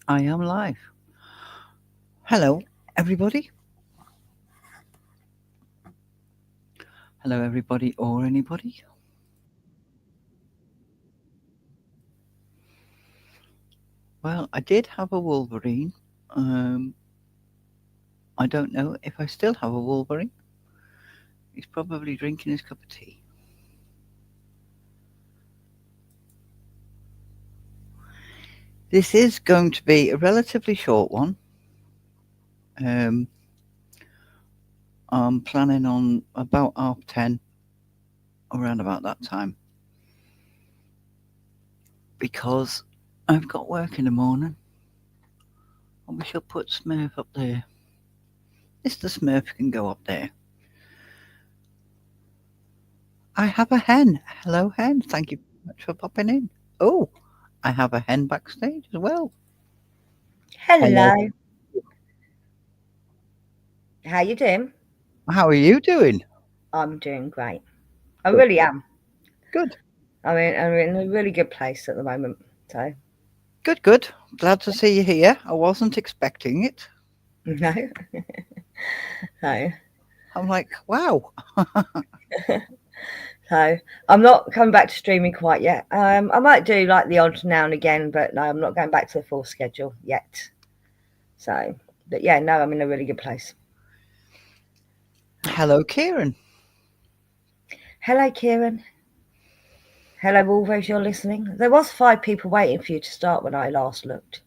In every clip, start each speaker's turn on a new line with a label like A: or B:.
A: I am live. Hello, everybody. Hello, everybody or anybody. Well, I did have a Wolverine. Um, I don't know if I still have a Wolverine. He's probably drinking his cup of tea. This is going to be a relatively short one. Um, I'm planning on about 10:30, around about that time, because I've got work in the morning. And we shall put Smurf up there. Mr. Smurf can go up there. I have a hen. Hello, hen. Thank you very much for popping in. Oh, I have a hen backstage as well. Hello.
B: Hello. How you doing?
A: How are you doing?
B: I'm doing great. I
A: Good.
B: really am.
A: Good.
B: I'm in a really good place at the moment. So
A: Good, good. Glad to see you here. I wasn't expecting it.
B: no, no.
A: I'm like, wow.
B: So I'm not coming back to streaming quite yet. I might do like the odd now and again, but no, I'm not going back to the full schedule yet. So, but yeah, no, I'm in a really good place.
A: Hello, Kieran.
B: Hello, Kieran. Hello, Wolvo, you're listening. There was 5 people waiting for you to start when I last looked.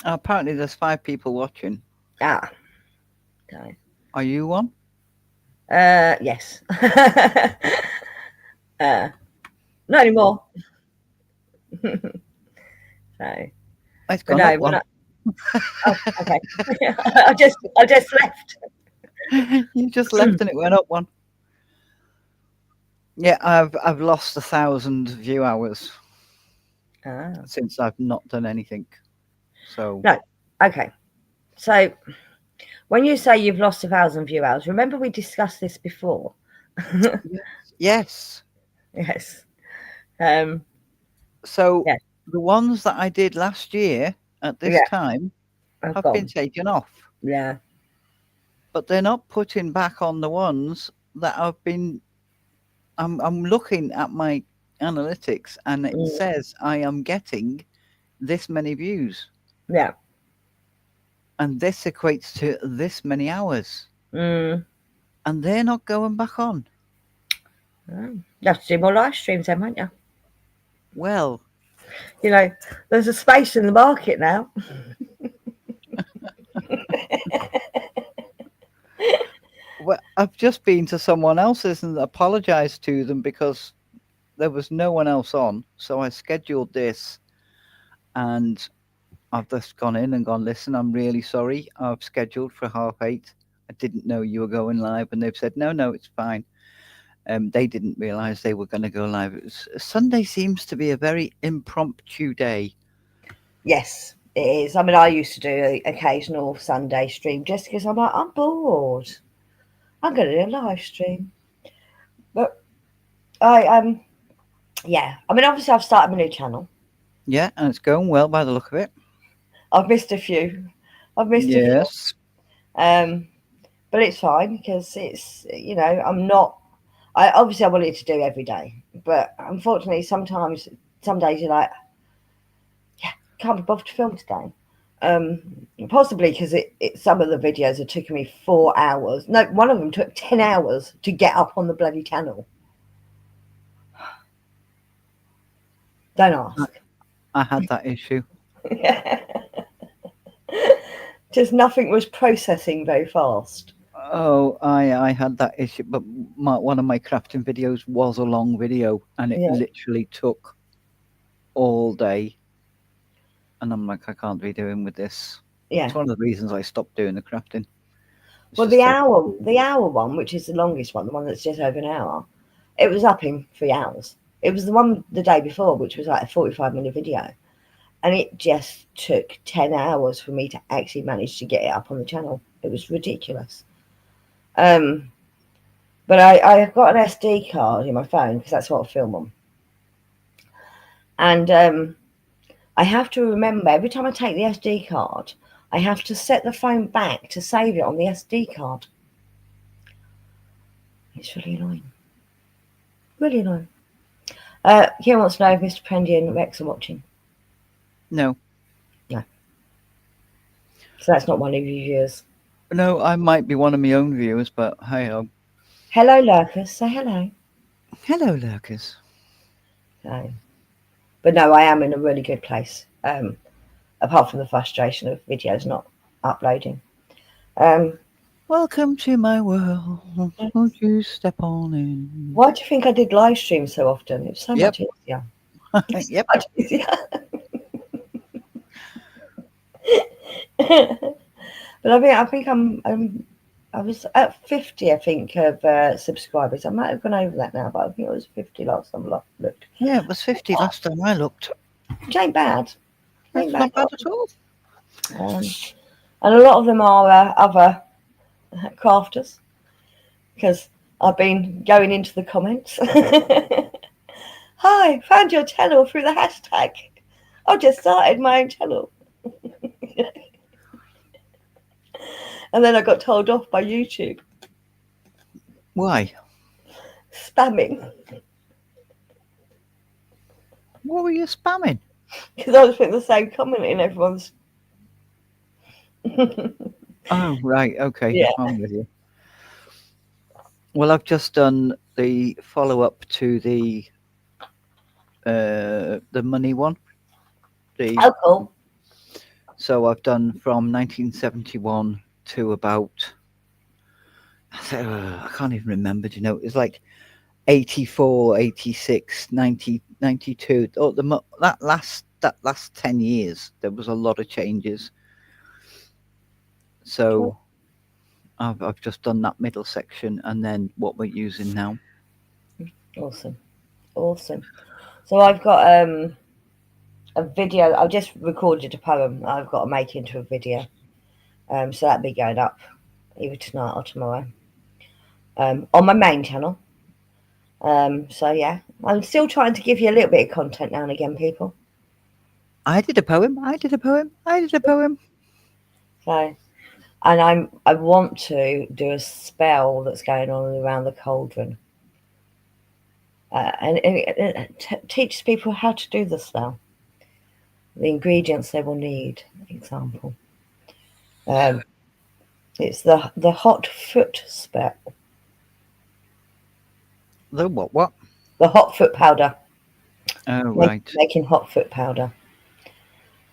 A: Apparently, there's 5 people watching.
B: Ah, so,
A: Are you one?
B: yes. uh, not anymore. So,
A: It's
B: but
A: gone up
B: no, when
A: one.
B: I, oh, okay. I just left.
A: You just left and it went up one. Yeah, I've lost 1,000 view hours
B: Ah,
A: since I've not done anything. So
B: no, okay. So when you say you've lost 1,000 view hours, remember we discussed this before.
A: yes, yes.
B: Yes. Um.
A: So
B: Yeah.
A: the ones that I did last year at this
B: Yeah.
A: time
B: I've
A: have been
B: gone.
A: taken off,
B: Yeah.
A: but they're not putting back on the ones that I've been. I'm looking at my analytics and it
B: Mm,
A: says I am getting this many views,
B: yeah.
A: and this equates to this many hours,
B: Mm.
A: and they're not going back on.
B: You have to do more live streams then, won't you?
A: Well,
B: You know, there's a space in the market now.
A: well, I've just been to someone else's and apologized to them because there was no one else on, so I scheduled this and I've just gone in and gone, listen, I'm really sorry. I've scheduled for 8:30. I didn't know you were going live. And they've said, no, no, it's fine. They didn't realize they were going to go live. Sunday seems to be a very impromptu day.
B: Yes, it is. I mean, I used to do an occasional Sunday stream just because I'm like, I'm bored. I'm going to do a live stream. But yeah. I mean, obviously, I've started my new channel.
A: Yeah, and it's going well by the look of it.
B: I've missed a few. I've missed a few.
A: Yes.
B: Um, but it's fine because it's I'm not. I obviously I wanted to do every day, but unfortunately, sometimes some days you're like, yeah, can't be bothered to film today. Um, Possibly because some of the videos are taking me 4 hours. No, one of them took 10 hours to get up on the bloody channel. Don't
A: I,
B: ask.
A: I had that issue.
B: Just nothing was processing very fast.
A: Oh, I had that issue, but one of my crafting videos was a long video, and it
B: Yeah,
A: literally took all day. And I'm like, I can't be doing with this.
B: yeah.
A: It's one of the reasons I stopped doing the crafting. It's
B: Well,
A: just taking too
B: the
A: long.
B: hour one, which is the longest one, the one that's just over an hour, it was up in 3 hours. It was the one the day before, which was like a 45-minute video, and it just took 10 hours for me to actually manage to get it up on the channel. It was ridiculous. Um, but I've got an SD card in my phone because that's what I film on, and I have to remember every time I take the SD card, I have to set the phone back to save it on the SD card. It's really annoying. Really annoying. Kieran wants to know if Mr. Prendy and Rex are watching.
A: No.
B: So that's not one of your viewers.
A: No, I might be one of my own viewers, but hey ho.
B: Hello, Lurkers. Say hello.
A: Hello, lurkers.
B: So, but no, I am in a really good place. Apart from the frustration of videos not uploading.
A: Welcome to my world. Won't you step on in?
B: Why do you think I did live stream so often? It's so much easier.
A: Yep.
B: Much easier. But I think I was at 50, I think, of subscribers. I might have gone over that now, but I think it was 50 last time I looked.
A: Yeah, it was 50 last time I looked.
B: Which ain't bad.
A: That's not bad at all.
B: And a lot of them are other crafters, because I've been going into the comments. Hi, found your channel through the hashtag. I've just started my own channel. And then I got told off by YouTube.
A: Why?
B: Spamming.
A: What were you spamming?
B: Because I was putting the same comment in everyone's.
A: Oh, right. Okay.
B: Yeah.
A: I'm with you. Well, I've just done the follow-up to the money one.
B: Oh, cool.
A: So I've done from 1971 to about I can't even remember. Do you know? It's like 84, 86, 90, 92. Oh, that last 10 years, there was a lot of changes. So I've just done that middle section and then what we're using now.
B: Awesome. So I've got a video. I've just recorded a poem I've got to make into a video. So that'll be going up either tonight or tomorrow on my main channel. So yeah, I'm still trying to give you a little bit of content now and again, people.
A: I did a poem.
B: So, and I want to do a spell that's going on around the cauldron, and it teaches people how to do the spell, the ingredients they will need. Example, it's the hot foot spell.
A: The what?
B: The hot foot powder.
A: Oh, right.
B: Making hot foot powder.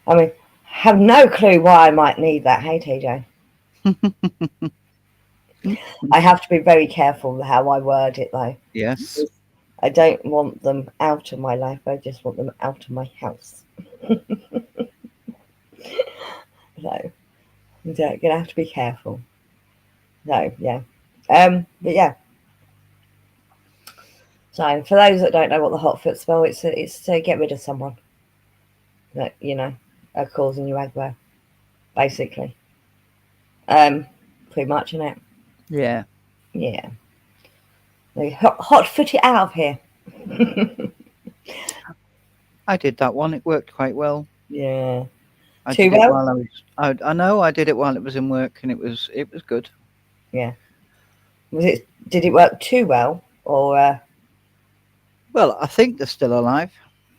B: I mean, have no clue why I might need that. Hey, TJ. I have to be very careful how I word it, though.
A: Yes.
B: I don't want them out of my life. I just want them out of my house. So, you're gonna have to be careful. So, yeah. But yeah. So, for those that don't know what the hot foot spell, it's to get rid of someone that are causing you aggro, basically. Pretty much, isn't it?
A: Yeah.
B: Yeah. Hot foot it out of here.
A: I did that one. It worked quite well.
B: Yeah.
A: I did it while I was. I know. I did it while it was in work, and it was good.
B: Yeah. Did it work too well, or?
A: Well, I think they're still alive.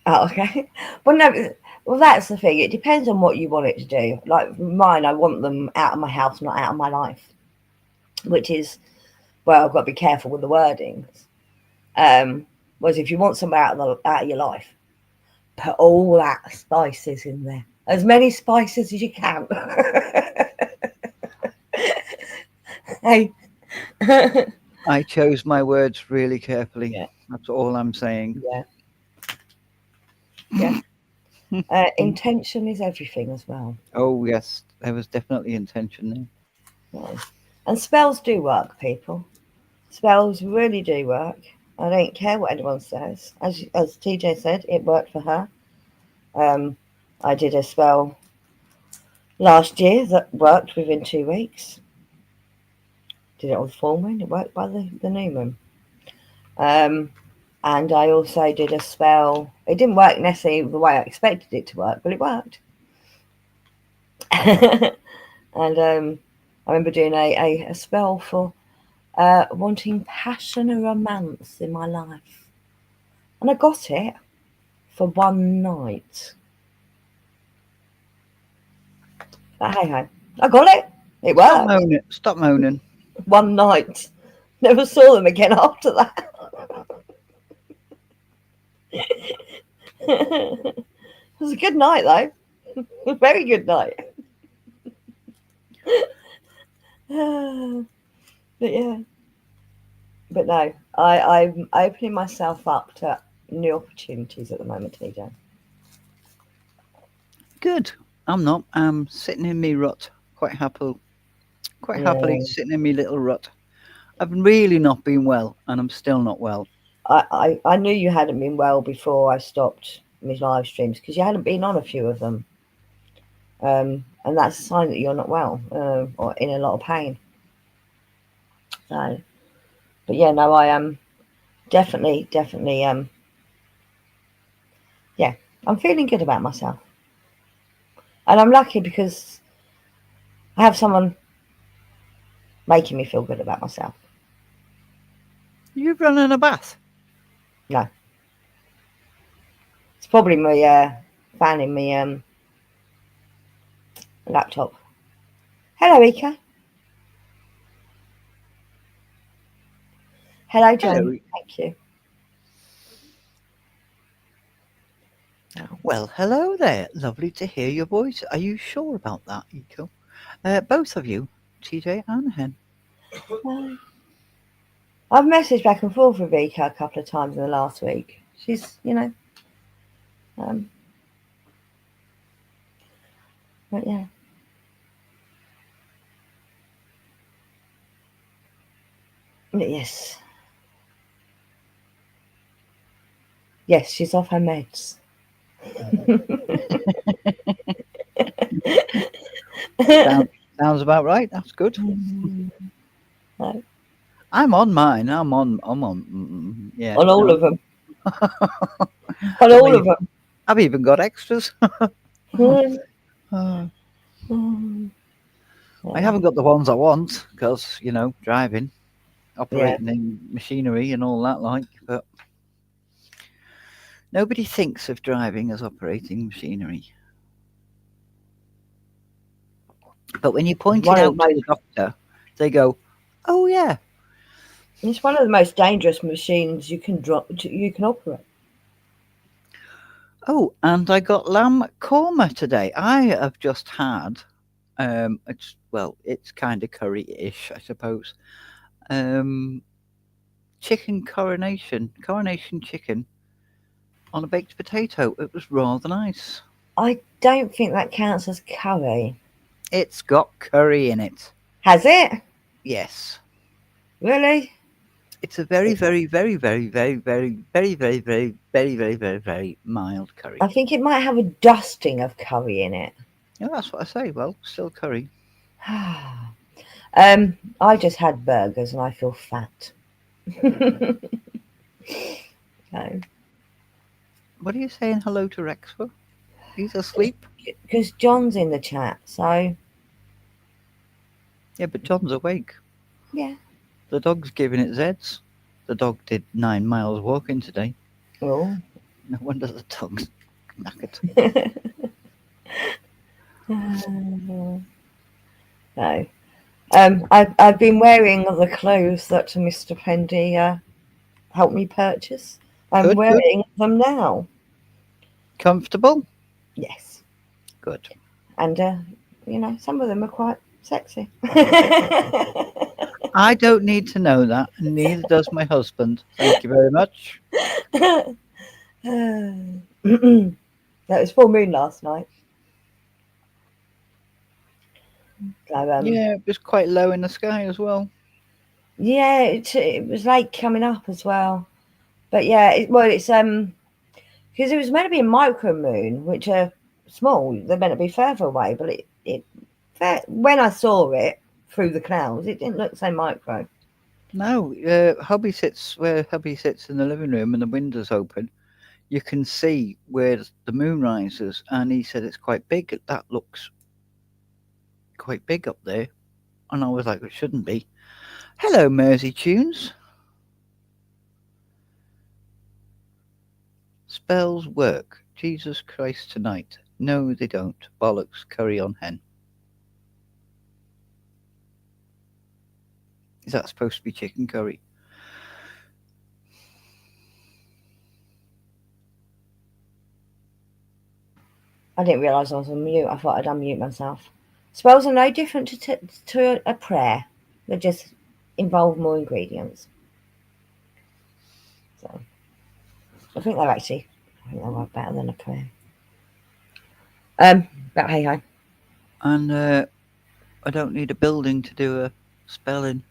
B: Oh, okay. Well, no. Well, that's the thing. It depends on what you want it to do. Like mine, I want them out of my house, not out of my life. Which is, well, I've got to be careful with the wordings. Whereas if you want someone out of your life, put all that spices in there. As many spices as you can. Hey.
A: I chose my words really carefully.
B: Yeah.
A: That's all I'm saying.
B: Yeah. Intention is everything as well.
A: Oh, yes. There was definitely intention there.
B: Yeah. And spells do work, people. Spells really do work. I don't care what anyone says. As TJ said, it worked for her. I did a spell last year that worked within 2 weeks. Did it on the full moon. It worked by the new moon. And I also did a spell. It didn't work necessarily the way I expected it to work, but it worked. And I remember doing a spell for wanting passion and romance in my life. And I got it for one night. But hey ho, I got it. It
A: Stop
B: worked.
A: moaning. Stop moaning.
B: One night. Never saw them again after that. It was a good night though. A very good night. But yeah. But no, I'm opening myself up to new opportunities at the moment, TJ.
A: Good. I'm not. I'm sitting in me rut quite happily. Quite happily
B: Yeah.
A: sitting in me little rut. I've really not been well, and I'm still not well.
B: I knew you hadn't been well before I stopped my live streams because you hadn't been on a few of them. And that's a sign that you're not well or in a lot of pain. So, but yeah, no, I am definitely, yeah, I'm feeling good about myself. And I'm lucky because I have someone making me feel good about myself.
A: You're running a bath.
B: No, it's probably my fan in my laptop. Hello, Ika. Hello, John.
A: Hello.
B: Thank you.
A: Well, hello there. Lovely to hear your voice. Are you sure about that, Eco? Both of you, TJ and Hen.
B: I've messaged back and forth with Ika a couple of times in the last week. She's, but yeah. Yes. Yes, she's off her meds.
A: Sounds about right. That's good.
B: No.
A: I'm on mine. I'm on. Yeah.
B: On all
A: No.
B: of them. On all of them.
A: I've even got extras.
B: Mm,
A: I
B: mm.
A: haven't got the ones I want because driving,
B: Yeah.
A: operating in machinery and all that like. But nobody thinks of driving as operating machinery. But when you point
B: One
A: it
B: of the
A: out to
B: most,
A: the doctor, they go, "Oh yeah,
B: it's one of the most dangerous machines you can operate.
A: oh." And I got lamb korma today. I have just had, it's kind of curry-ish, I suppose. Chicken coronation chicken on a baked potato. It was rather nice.
B: I don't think that counts as curry.
A: It's got curry in it.
B: Has it?
A: Yes.
B: Really?
A: It's a very, very, very, very, very, very, very, very, very, very, very, very, very mild curry.
B: I think it might have a dusting of curry in it.
A: Yeah, that's what I say. Well, still curry.
B: I just had burgers and I feel fat. No.
A: What are you saying hello to Rex for? He's asleep?
B: Because John's in the chat, so
A: Yeah, but John's awake.
B: yeah.
A: The dog's giving it Zeds. The dog did 9 miles walking today.
B: Oh.
A: No wonder the dog's knackered.
B: No. I've been wearing the clothes that Mr. Pendy helped me purchase. I'm
A: Good,
B: wearing them now.
A: Comfortable?
B: Yes.
A: Good.
B: And, some of them are quite sexy.
A: I don't need to know that, and neither does my husband. Thank you very much.
B: That was full moon last night. So,
A: Yeah, it was quite low in the sky as well.
B: yeah, it was late coming up as well. But yeah, it's because it was meant to be a micro moon, which are small. They're meant to be further away, but when I saw it through the clouds, it didn't look so micro.
A: No, hubby sits where hubby sits in the living room and the window's open. You can see where the moon rises, and he said it's quite big. That looks quite big up there. And I was like, it shouldn't be. Hello, Mersey Tunes. Spells work. Jesus Christ tonight. No, they don't. Bollocks, curry on hen. Is that supposed to be chicken curry?
B: I didn't realise I was on mute. I thought I'd unmute myself. Spells are no different to a prayer. They just involve more ingredients. So I think they're better than a prayer. But hey ho.
A: And I don't need a building to do a spelling.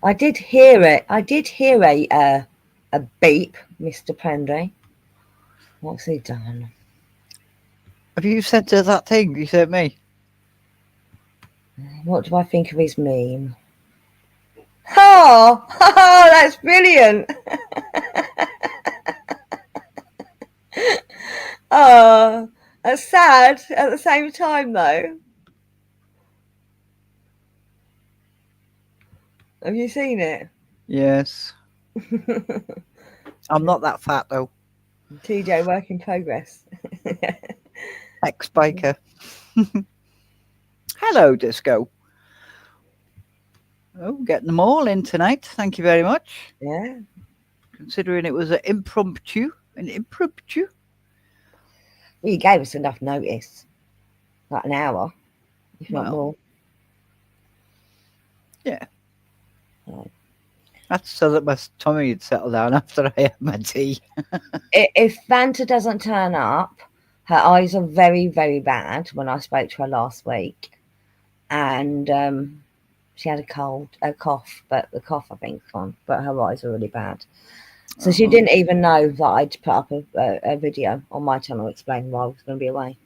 B: I did hear it. I did hear a beep, Mr. Prendre. What's he done?
A: Have you said to that thing you sent me?
B: What do I think of his meme? Oh, that's brilliant. Oh, that's sad at the same time, though. Have you seen it?
A: Yes. I'm not that fat though.
B: TJ, work in progress.
A: Ex-biker. Hello, Disco. Oh, getting them all in tonight. Thank you very much.
B: Yeah.
A: Considering it was an impromptu.
B: Well, you gave us enough notice. Like an hour, if not
A: Well,
B: more.
A: Yeah.
B: Right.
A: That's so that my tummy would settle down after I had my tea.
B: If Fanta doesn't turn up, her eyes are very, very bad when I spoke to her last week. And she had a cough, but the cough I think is gone. But her eyes are really bad. So she didn't even know that I'd put up a video on my channel explaining why I was going to be away.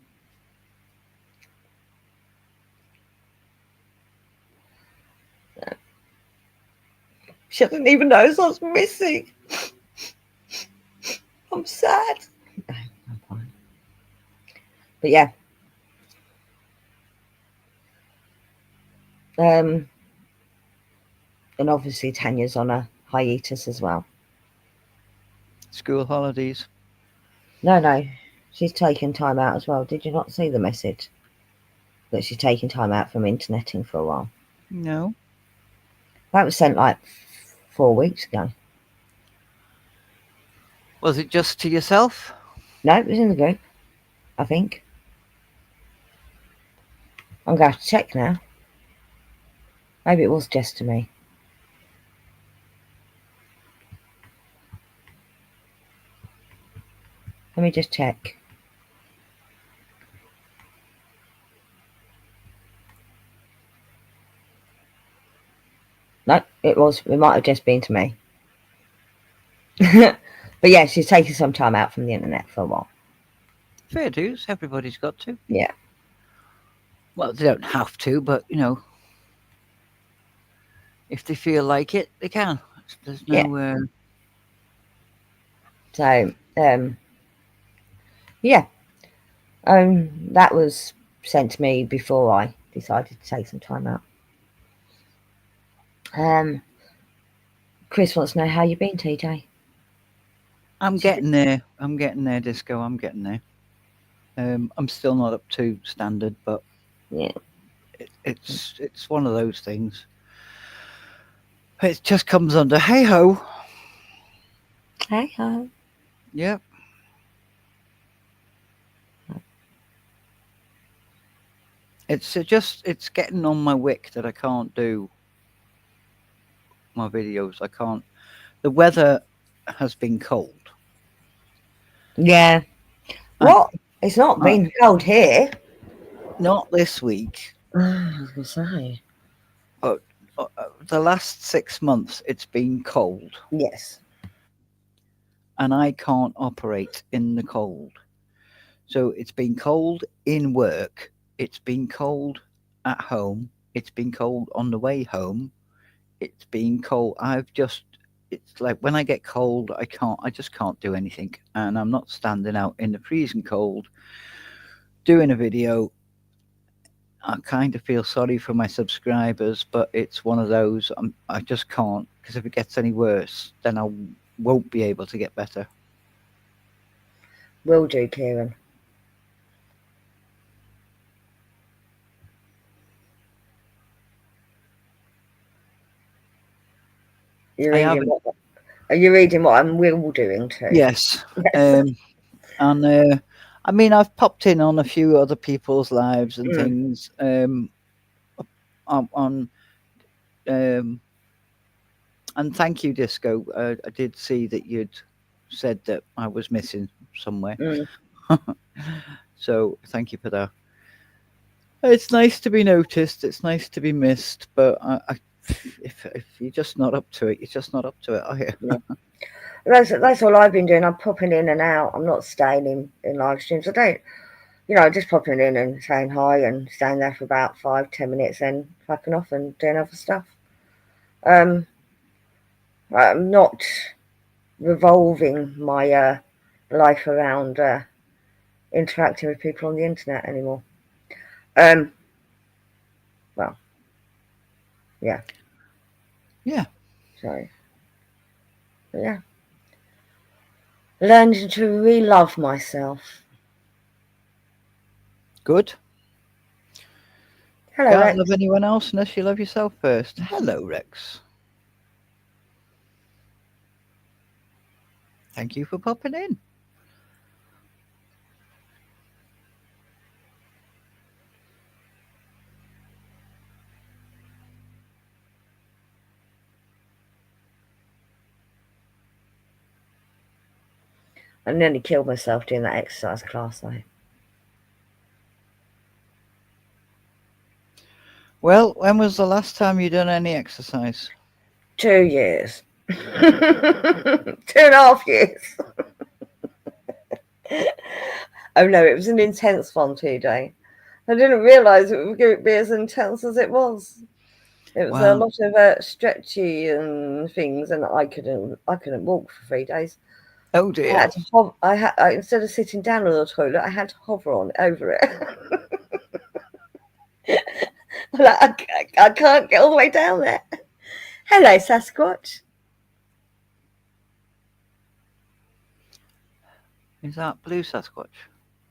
B: She doesn't even know I was missing. I'm sad. No, I'm fine. But yeah. And obviously Tanya's on a hiatus as well.
A: School holidays.
B: No. She's taking time out as well. Did you not see the message? That she's taking time out from interneting for a while.
A: No.
B: That was sent like 4 weeks ago.
A: Was it just to yourself?
B: No, it was in the group, I think. I'm going to have to check now. Maybe it was just to me. Let me just check. No, it might have just been to me. But yeah, she's taking some time out from the internet for a while.
A: Fair dues. Everybody's got to.
B: Yeah.
A: Well, they don't have to, but, you know, if they feel like it, they can. There's no...
B: Yeah. So, yeah. That was sent to me before I decided to take some time out. Chris wants to know how you've been, TJ.
A: I'm getting there. Disco. I'm getting there. I'm still not up to standard, but
B: yeah,
A: it's one of those things. It just comes under hey ho.
B: Hey ho.
A: Yep. It's getting on my wick that I can't do my videos. I can't. The weather has been cold.
B: Yeah. What? It's not been cold here.
A: Not this week.
B: I was gonna say.
A: But the last 6 months, it's been cold.
B: Yes.
A: And I can't operate in the cold. So it's been cold in work. It's been cold at home. It's been cold on the way home. It's been cold. It's like when I get cold, I just can't do anything. And I'm not standing out in the freezing cold doing a video. I kind of feel sorry for my subscribers, but it's one of those I just can't, because if it gets any worse, then I won't be able to get better.
B: Will do, Kieran.
A: I haven't.
B: Are you reading what I'm will doing too?
A: Yes.
B: Yes.
A: And I mean, I've popped in on a few other people's lives and
B: Mm.
A: things. On um, and thank you, Disco. I did see that you'd said that I was missing somewhere,
B: Mm.
A: so thank you for that. It's nice to be noticed. It's nice to be missed, but if you're just not up to it, you're just not up to it, are you?
B: Yeah. That's all I've been doing. I'm popping in and out. I'm not staying in live streams. I don't, just popping in and saying hi and staying there for about 5-10 minutes, then fucking off and doing other stuff. I'm not revolving my life around interacting with people on the internet anymore. Well, yeah.
A: Yeah.
B: So, but yeah. Learning to re-love myself.
A: Good.
B: Hello,
A: Can't
B: Rex.
A: love anyone else unless you love yourself first. Hello, Rex. Thank you for popping in.
B: I nearly killed myself doing that exercise class though.
A: Well, when was the last time you done any exercise?
B: 2 years. 2.5 years. Oh no, it was an intense one today. I didn't realise it would be as intense as it was. It was a
A: Well,
B: lot of stretchy and things, and I couldn't walk for 3 days.
A: oh
B: I
A: dear.
B: had to instead of sitting down on the toilet, I had to hover on over it. I can't get all the way down there. Hello, Sasquatch.
A: Is that Blue Sasquatch?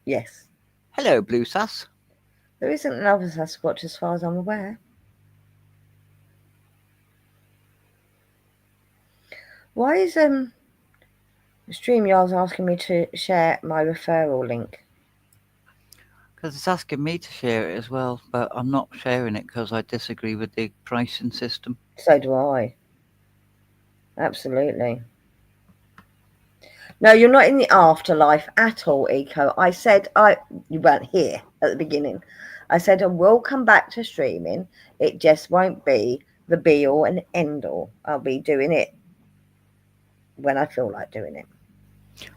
B: Yes.
A: Hello, Blue Sass.
B: There isn't another Sasquatch as far as I'm aware. Why is StreamYard's asking me to share my referral link?
A: Because it's asking me to share it as well, but I'm not sharing it because I disagree with the pricing system.
B: So do I. Absolutely. No, you're not in the afterlife at all, Eco. I said you weren't here at the beginning. I said I will come back to streaming. It just won't be the be all and end all. I'll be doing it when I feel like doing it.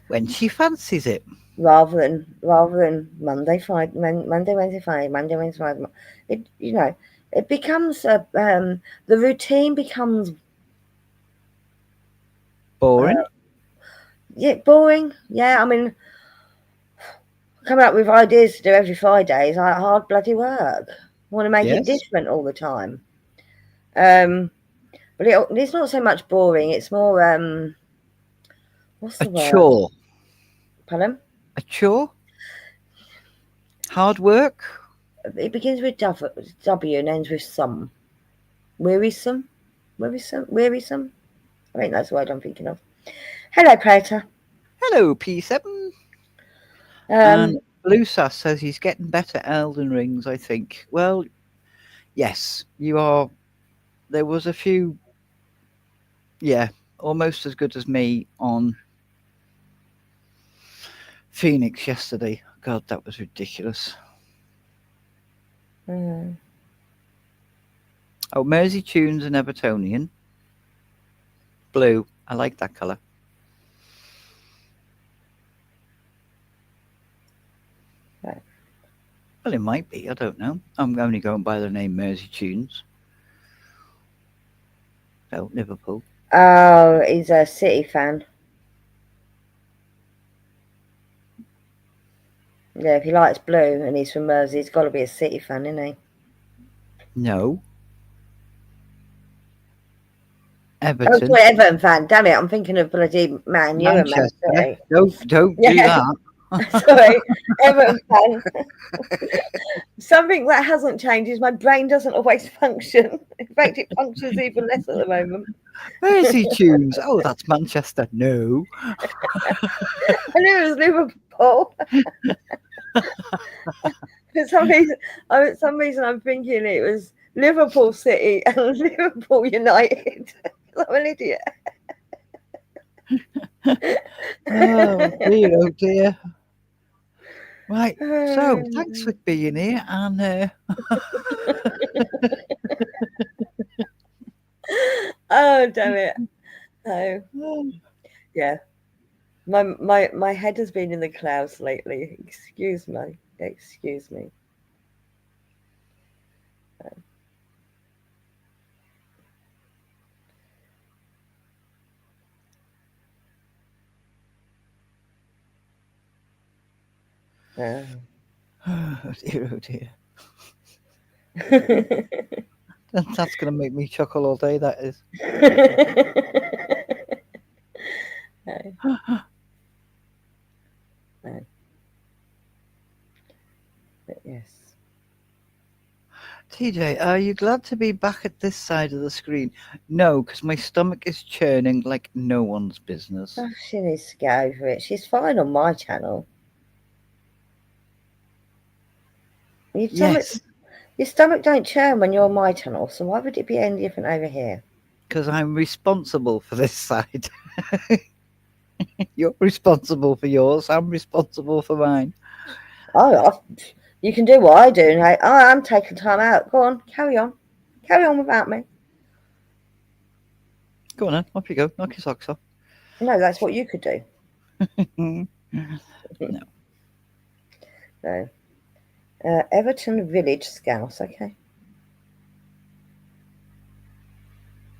A: When she fancies it.
B: Rather than Monday, Friday, Monday, Wednesday, Friday, Monday, Wednesday, Friday. It becomes the routine becomes
A: Boring.
B: Boring. Yeah, I mean, coming up with ideas to do every Friday is like hard bloody work. I want to make it
A: Yes.
B: different all the time. But it's not so much boring. It's more what's
A: A
B: the word?
A: chore.
B: Pardon?
A: A chore? Hard work?
B: It begins with W and ends with some. Wearisome? Wearisome? I think that's the word I'm thinking of. Hello, Prater.
A: Hello, P7. And Blue Sass says he's getting better at Elden Rings, I think. Well, yes, you are. There was a few, yeah, almost as good as me on Phoenix yesterday. God, that was ridiculous. Oh, Mersey Tunes and Evertonian. Blue. I like that colour. Well, it might be. I don't know. I'm only going by the name Mersey Tunes. So Liverpool.
B: Oh, he's a City fan. Yeah, if he likes blue and he's from Mersey, he's got to be a City fan, isn't he?
A: No.
B: Oh,
A: Everton.
B: sorry, Everton fan. Damn it, I'm thinking of bloody Man U and Man
A: Manchester.
B: City.
A: Don't do
B: Yeah,
A: that.
B: sorry, Everton fan. Something that hasn't changed is my brain doesn't always function. In fact, it functions even less at the moment.
A: Mersey Tunes. Oh, that's Manchester. No.
B: I knew it was Liverpool. For some reason, I'm thinking it was Liverpool City and Liverpool United. I'm an idiot.
A: Oh dear, oh dear. Right. So thanks for being here, and
B: Oh, damn it. Oh, yeah. My head has been in the clouds lately. Excuse me. Excuse me. Oh.
A: oh dear, oh dear. That's gonna make me chuckle all day. That is.
B: No, no. But yes.
A: TJ, are you glad to be back at this side of the screen? No, because my stomach is churning like no one's business.
B: Oh, she needs to get over it. She's fine on my channel. Your stomach,
A: Yes,
B: your stomach don't churn when you're on my channel, so why would it be any different over here?
A: because I'm responsible for this side. You're responsible for yours. I'm responsible for mine.
B: Oh, you can do what I do. And I'm taking time out. Go on, carry on. Carry on without me.
A: Go on then. Off you go. Knock your socks off.
B: No, that's what you could do.
A: No.
B: So, Everton Village Scouse, okay.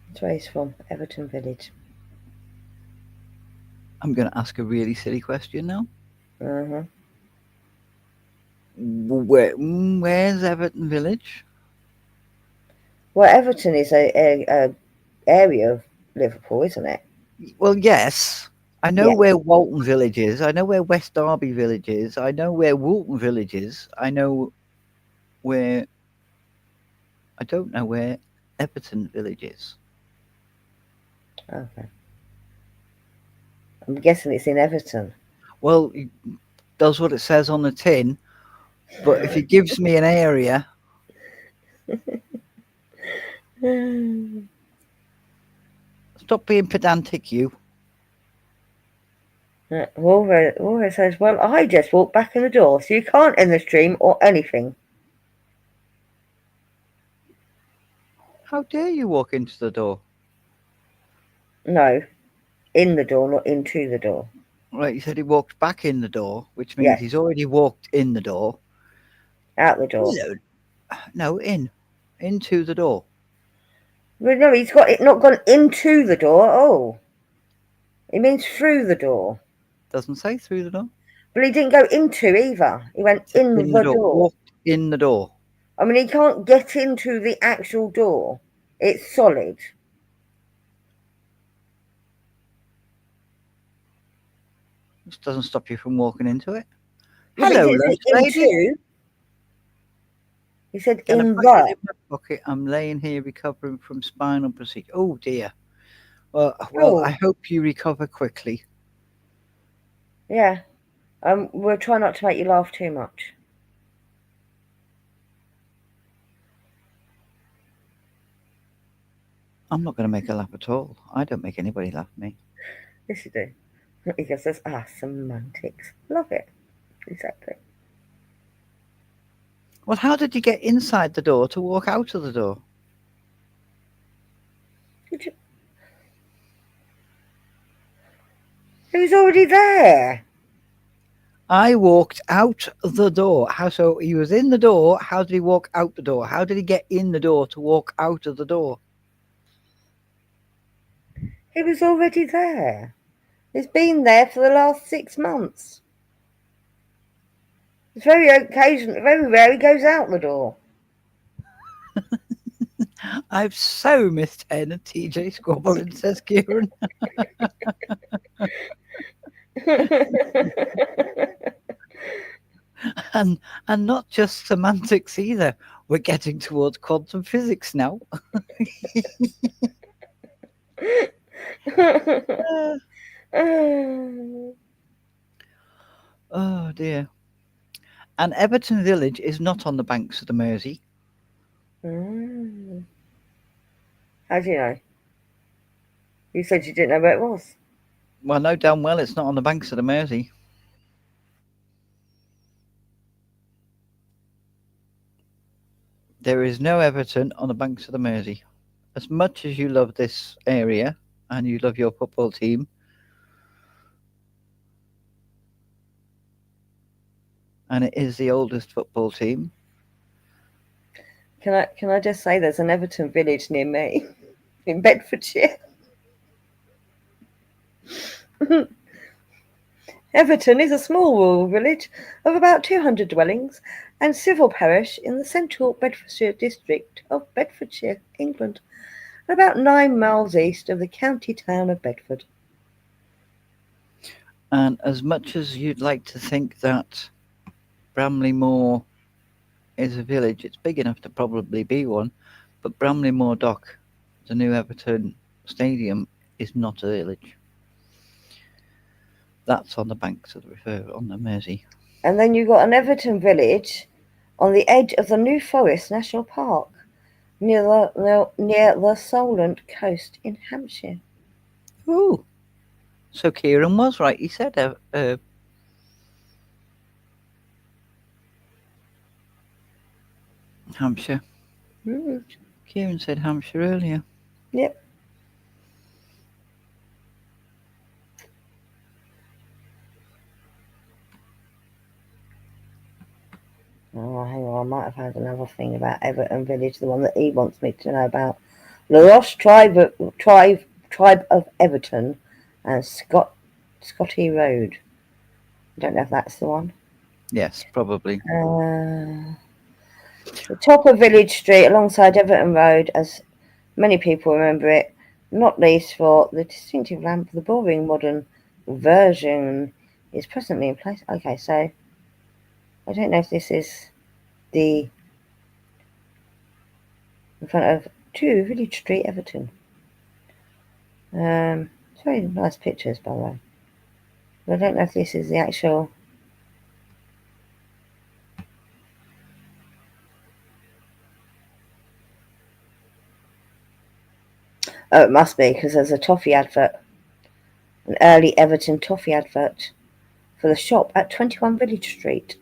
B: That's where he's from, Everton Village.
A: I'm going to ask a really silly question now.
B: Uh-huh.
A: Where's Everton Village?
B: Well, Everton is a area of Liverpool, isn't it?
A: Well, yes. I know
B: Yeah.
A: where Walton Village is. I know where West Derby Village is. I know where Woolton Village is. I know where. I don't know where Everton Village is.
B: Okay. I'm guessing it's in Everton.
A: Well, it does what it says on the tin, but if it gives me an area, stop being pedantic, you.
B: Walter says, well, I just walked back in the door, so you can't end the stream or anything.
A: How dare you walk into the door?
B: No, in the door, not into the door.
A: Right, he said he walked back in the door, which means
B: Yes.
A: he's already walked in the door.
B: Out the door.
A: No, into the door.
B: Well, no, he's got it not gone into the door. Oh, it means through the door.
A: Doesn't say through the door.
B: But he didn't go into either. He went in the door.
A: Walked in the door.
B: I mean, he can't get into the actual door. It's solid.
A: This doesn't stop you from walking into it.
B: Yeah,
A: Hello,
B: but he didn't say
A: lady.
B: into. He said
A: Gonna
B: in
A: put
B: the.
A: it in my pocket. I'm laying here recovering from spinal procedure. Oh dear. Well,
B: Oh.
A: I hope you recover quickly.
B: Yeah. We'll try not to make you laugh too much.
A: I'm not going to make her laugh at all. I don't make anybody laugh at me.
B: Yes, you do. He just says, semantics. Love it. Exactly.
A: Well, how did you get inside the door to walk out of the door?
B: He was already there.
A: I walked out the door. How so? He was in the door. How did he walk out the door? How did he get in the door to walk out of the door?
B: He was already there. He's been there for the last 6 months. It's very rare he goes out the door.
A: I've so missed Hen and TJ squabbling, says Kieran. and not just semantics either. We're getting towards quantum physics now. Oh dear. And Everton Village is not on the banks of the Mersey.
B: Mm. How do you know? You said you didn't know where it was.
A: Well, no damn well it's not on the banks of the Mersey. There is no Everton on the banks of the Mersey. As much as you love this area and you love your football team, and it is the oldest football team.
B: Can I just say there's an Everton village near me in Bedfordshire. Everton is a small rural village of about 200 dwellings and civil parish in the central Bedfordshire district of Bedfordshire, England, about 9 miles east of the county town of Bedford.
A: And as much as you'd like to think that Bramley Moor is a village, it's big enough to probably be one, but Bramley Moor Dock, the new Everton Stadium, is not a village. That's on the banks of the river, on the Mersey.
B: And then you've got an Everton village on the edge of the New Forest National Park, near the Solent coast in Hampshire.
A: Ooh. So Kieran was right. He said Hampshire.
B: Mm.
A: Kieran said Hampshire earlier.
B: Yep. Oh, hang on, I might have had another thing about Everton Village, the one that he wants me to know about. The Lost Tribe of Everton and Scotty Road. I don't know if that's the one.
A: Yes, probably.
B: The top of Village Street alongside Everton Road, as many people remember it, not least for the distinctive lamp. The boring modern version is presently in place. Okay, so I don't know if this is in front of 2 Village Street, Everton. It's very nice pictures, by the way. But I don't know if this is the actual. Oh, it must be, because there's a toffee advert, an early Everton toffee advert for the shop at 21 Village Street.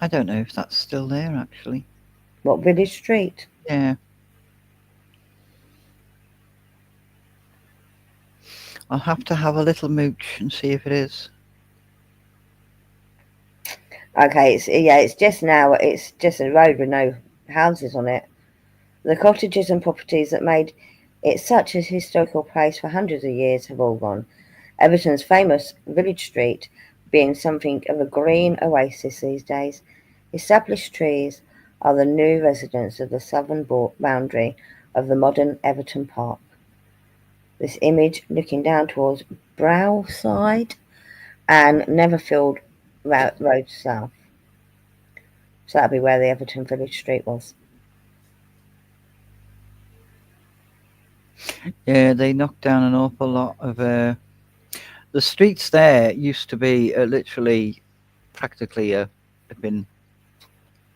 A: I don't know if that's still there, actually.
B: What, Village Street?
A: Yeah. I'll have to have a little mooch and see if it is.
B: Okay, it's just a road with no houses on it. The cottages and properties that made it such a historical place for hundreds of years have all gone. Everton's famous Village Street being something of a green oasis these days. Established trees are the new residents of the southern boundary of the modern Everton Park. This image looking down towards Browside and Netherfield Road South. So that'd be where the Everton Village Street was.
A: Yeah, they knocked down an awful lot of... the streets there used to be literally practically have been...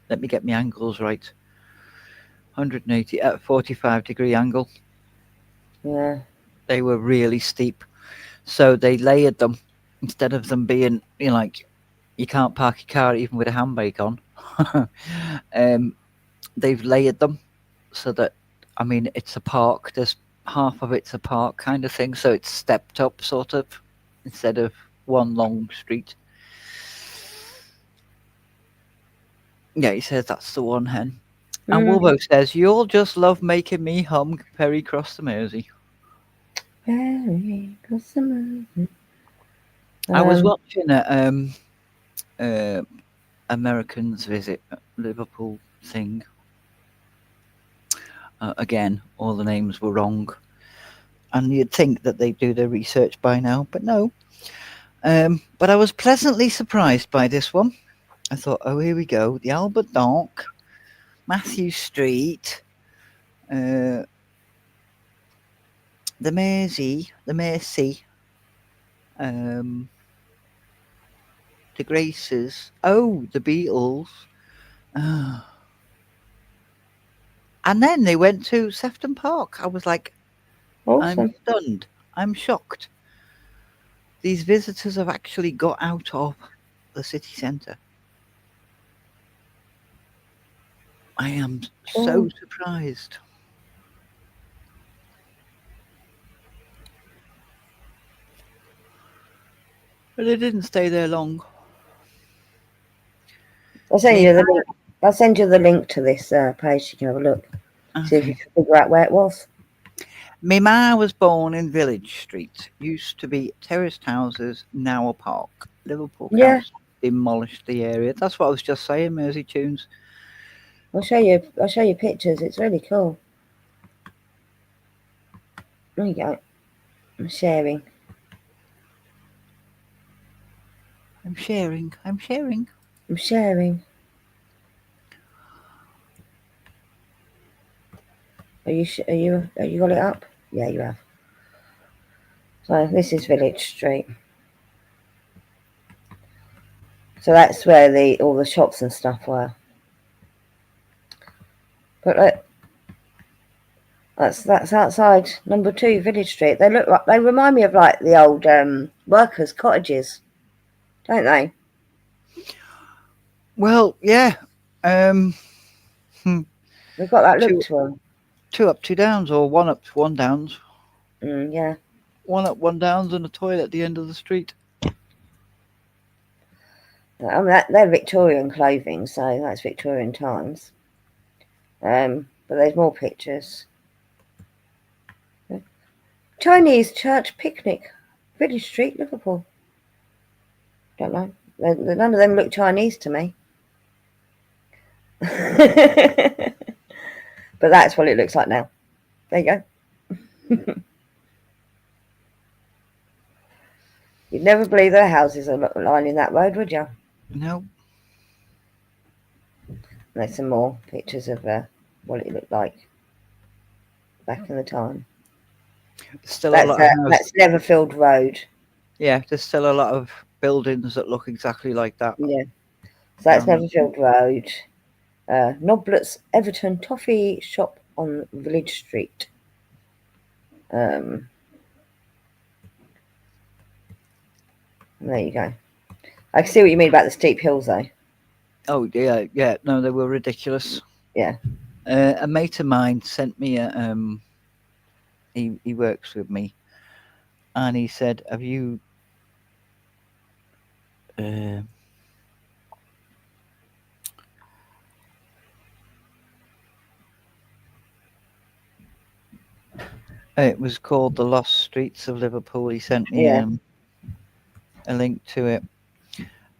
A: Let me get my angles right. 180 at 45-degree angle.
B: Yeah.
A: They were really steep. So they layered them instead of them being, like, you can't park your car even with a handbrake on. They've layered them so that, I mean, it's a park. There's half of it's a park kind of thing. So it's stepped up, sort of. instead of one long street. Yeah, he says that's the one, hen. And
B: Mm.
A: Wolvo says, "You'll just love making me hum Perry Cross the Mersey."
B: Very customer.
A: I was watching a uh, Americans Visit Liverpool thing. Again, all the names were wrong, and you'd think that they do their research by now, but no. But I was pleasantly surprised by this one. I thought, oh, here we go. The Albert Dock, Matthew Street, the Mersey, um, the Graces. Oh, the Beatles. Ah. And then they went to Sefton Park. I was like, I'm
B: Awesome.
A: stunned. I'm shocked. These visitors have actually got out of the city centre. I am so
B: Cool.
A: surprised. But they didn't stay there long.
B: I'll send
A: Me
B: you the link. I'll send you the link to this page. You can have a look. See if you
A: Okay.
B: can figure out where it was.
A: My ma was born in Village Street. Used to be terraced houses, now a park. Liverpool
B: Yeah,
A: Council demolished the area. That's what I was just saying, Mersey Tunes.
B: I'll show you. I'll show you pictures. It's really cool. There you go. I'm sharing.
A: I'm sharing. I'm sharing.
B: I'm sharing. Are you? Are you got it up? Yeah, you have. So this is Village Street. So that's where all the shops and stuff were. But that's outside number 2 Village Street. They remind me of like the old workers' cottages, don't they?
A: Well, yeah.
B: They've got that look
A: Two,
B: to them.
A: two up, two downs, or one up, one downs.
B: Yeah.
A: One up, one downs, and a toilet at the end of the street.
B: I mean, they're Victorian clothing, so that's Victorian times. But there's more pictures. Chinese church picnic, Village Street, Liverpool. Don't know. None of them look Chinese to me. But that's what it looks like now. There you go. You'd never believe their houses are lining that road, would you?
A: No.
B: There's some more pictures of what it looked like back in the time.
A: There's still a lot of houses.
B: That's Netherfield Road.
A: Yeah, there's still a lot of buildings that look exactly like that.
B: Yeah. So that's
A: Down
B: Netherfield Road. Noblet's Everton Toffee Shop on Village Street. There you go. I can see what you mean about the steep hills, though.
A: Oh yeah. No, they were ridiculous.
B: Yeah.
A: A mate of mine sent me a he works with me, and he said, "Have you?" It was called The Lost Streets of Liverpool. He sent me
B: Yeah.
A: a link to it,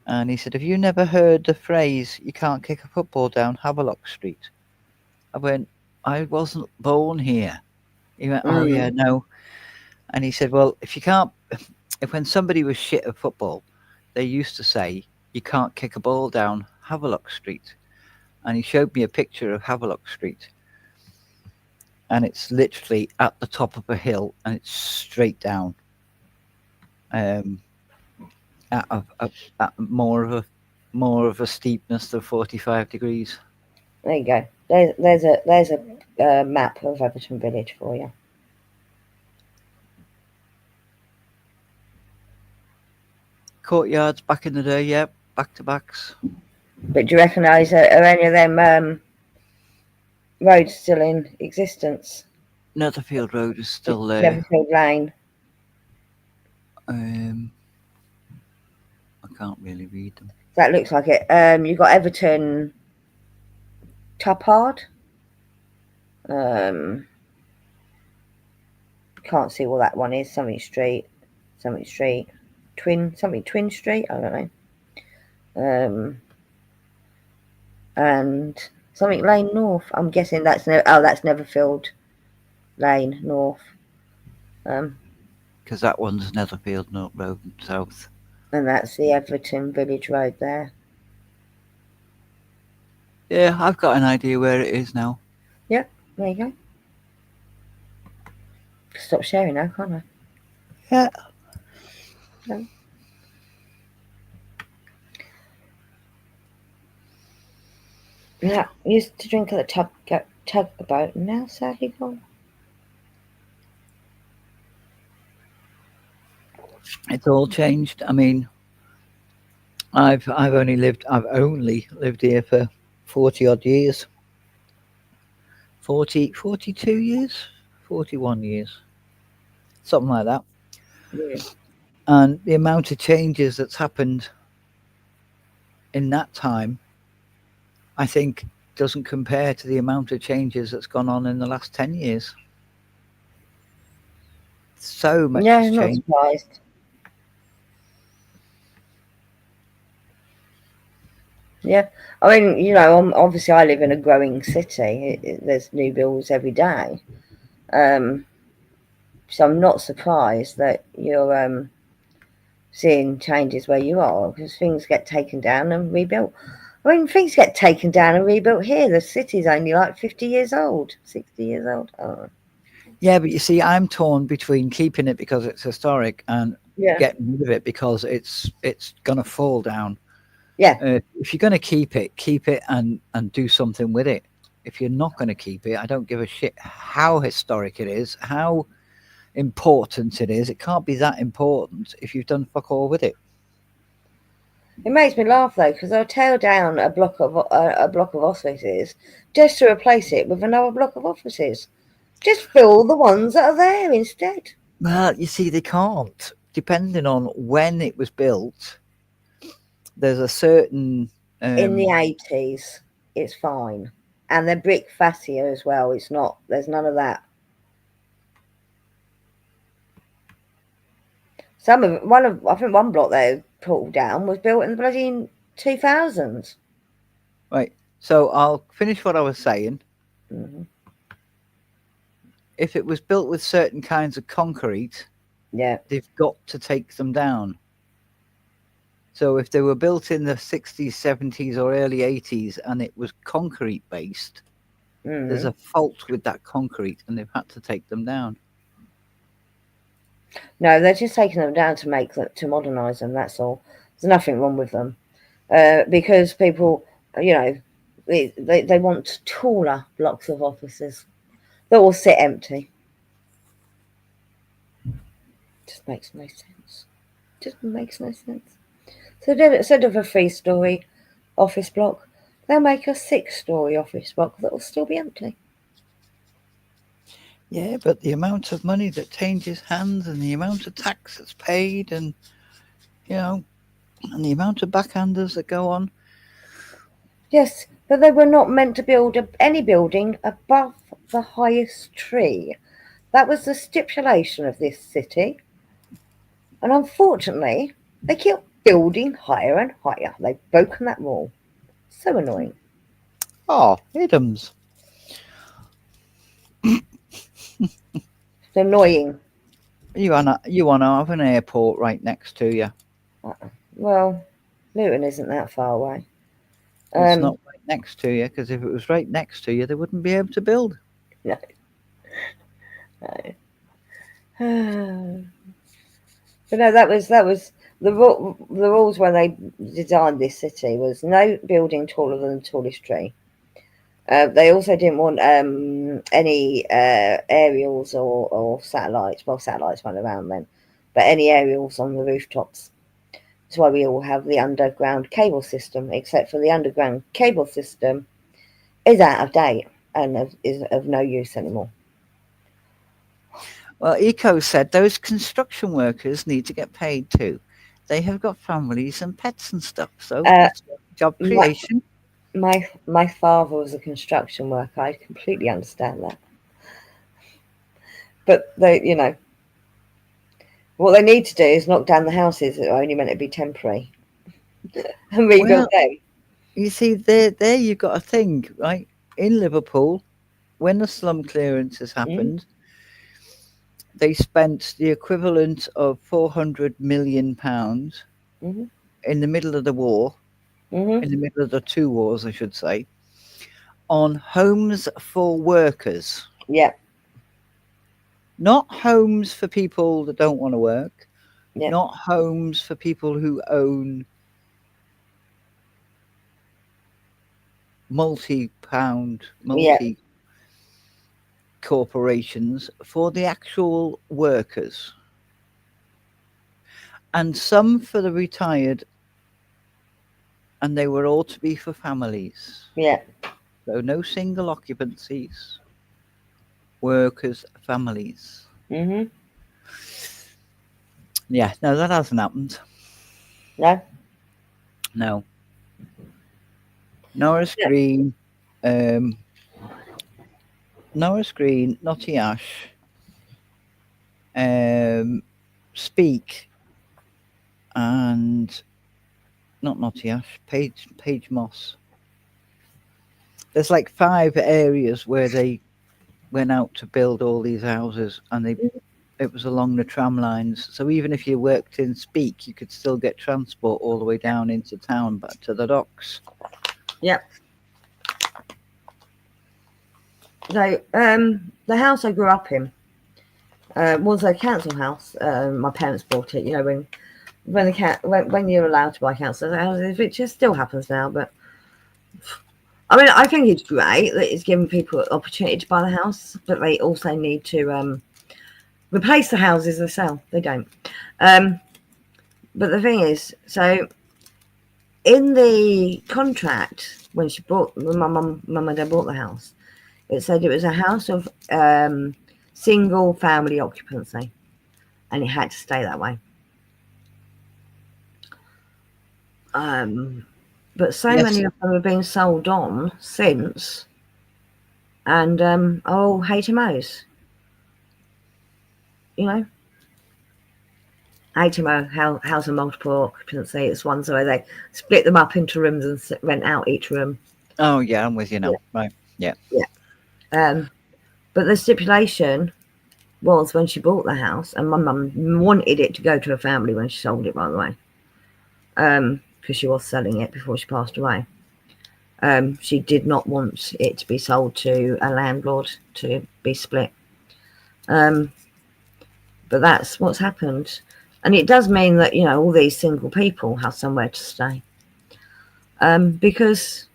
A: and he said, "Have you never heard the phrase 'you can't kick a football down Havelock Street'?" I went, "I wasn't born here." He went, "Oh yeah, no," and he said, "Well, if when somebody was shit at football, they used to say you can't kick a ball down Havelock Street," and he showed me a picture of Havelock Street. And it's literally at the top of a hill, and it's straight down. At more of a steepness than 45 degrees.
B: There you go. There's a map of Everton Village for you.
A: Courtyards back in the day, yeah, back to backs.
B: But do you recognise are any of them roads still in existence?
A: Netherfield Road is still there.
B: Netherfield Lane.
A: can't really read them.
B: That looks like it. You've got Everton Tuppard. Can't see what that one is. Something Street. Twin Street. I don't know. And something Lane North. I'm guessing that's that's Netherfield Lane North.
A: Because that one's Netherfield Road South.
B: And that's the Everton Village Road there.
A: Yeah, I've got an idea where it is now.
B: Yep, there you go. Stop sharing now, can't I?
A: Yeah.
B: No. Yeah, used to drink at the tugboat, and now sadly gone.
A: It's all changed. I mean, I've only lived here for 40 odd years. 42 years, 41 years, something like that.
B: Yeah.
A: And the amount of changes that's happened in that time, I think, doesn't compare to the amount of changes that's gone on in the last 10 years. So much has
B: not
A: changed.
B: surprised. Yeah, I mean, obviously I live in a growing city. There's new builds every day, so I'm not surprised that you're seeing changes where you are, because things get taken down and rebuilt. I mean, things get taken down and rebuilt here. The city's only like 50 years old, 60 years old. Oh.
A: Yeah, but you see, I'm torn between keeping it because it's historic and getting rid of it because it's gonna fall down.
B: Yeah.
A: If you're gonna keep it and do something with it. If you're not gonna keep it, I don't give a shit how historic it is, how important it is. It can't be that important if you've done fuck all with it.
B: It makes me laugh though, because they'll tear down a block of offices just to replace it with another block of offices. Just fill the ones that are there instead.
A: Well, you see, they can't. Depending on when it was built, there's a certain...
B: in the 80s, it's fine. And they're brick fascia as well. It's not... There's none of that. I think one block they pulled down was built in the bloody 2000s.
A: Right. So I'll finish what I was saying.
B: Mm-hmm.
A: If it was built with certain kinds of concrete, they've got to take them down. So if they were built in the 60s, 70s or early 80s and it was concrete based, there's a fault with that concrete and they've had to take them down.
B: No, they're just taking them down to modernise them, that's all. There's nothing wrong with them. Because people, they want taller blocks of offices that will sit empty. Just makes no sense. So instead of a 3-story office block, they'll make a 6-story office block that will still be empty.
A: Yeah, but the amount of money that changes hands and the amount of tax that's paid and, and the amount of backhanders that go on.
B: Yes, but they were not meant to build any building above the highest tree. That was the stipulation of this city. And unfortunately, they keep building higher and higher. They've broken that rule. So annoying.
A: Oh, Idams.
B: It's annoying.
A: You wanna have an airport right next to you.
B: Well, Luton isn't that far away.
A: It's not right next to you, because if it was right next to you, they wouldn't be able to build.
B: No. But no, that was the rules when they designed this city was no building taller than the tallest tree. They also didn't want any aerials or satellites. Well, satellites weren't around then, but any aerials on the rooftops. That's why we all have the underground cable system, except for the underground cable system is out of date and is of no use anymore.
A: Well, ECO said those construction workers need to get paid too. they have got families and pets and stuff. So
B: Uh,
A: it's job
B: my
A: creation.
B: my father was a construction worker. I completely understand that. But they, what they need to do is knock down the houses that are only meant to be temporary and rebuild
A: Well,
B: them.
A: you see, there you've got a thing, right? In Liverpool, when the slum clearances
B: Mm-hmm.
A: happened, they spent the equivalent of £400 million
B: Mm-hmm.
A: in the middle of the war,
B: Mm-hmm.
A: in the middle of the two wars, I should say, on homes for workers,
B: Yeah.
A: not homes for people that don't want to work,
B: Yeah.
A: not homes for people who own multi-pound,
B: Yeah.
A: multi corporations, for the actual workers, and some for the retired, and they were all to be for families.
B: Yeah.
A: So no single occupancies, workers, families.
B: Mm-hmm.
A: Yeah, no, that hasn't happened.
B: No.
A: No. Norris
B: Yeah.
A: Green, um, Norris Green, Notty Ash, Speak, and not Notty Ash, Page Moss. There's like 5 areas where they went out to build all these houses, and it was along the tram lines. So even if you worked in Speak, you could still get transport all the way down into town back to the docks.
B: Yeah. So, the house I grew up in was a council house. My parents bought it. When you're allowed to buy council houses, which still happens now. But I mean, I think it's great that it's giving people an opportunity to buy the house, but they also need to replace the houses they sell. They don't. But the thing is, so in the contract when my mum and dad bought the house, it said it was a house of single family occupancy, and it had to stay that way. But so
A: Yes,
B: many of them have been sold on since, and HMOs, you know, HMO, house of multiple occupancy. It's ones where they split them up into rooms and rent out each room.
A: oh yeah, I'm with you
B: Yeah,
A: now. Right, yeah.
B: yeah. But the stipulation was when she bought the house, and my mum wanted it to go to a family when she sold it, by the way, because she was selling it before she passed away. She did not want it to be sold to a landlord to be split. But that's what's happened. And it does mean that, all these single people have somewhere to stay. Because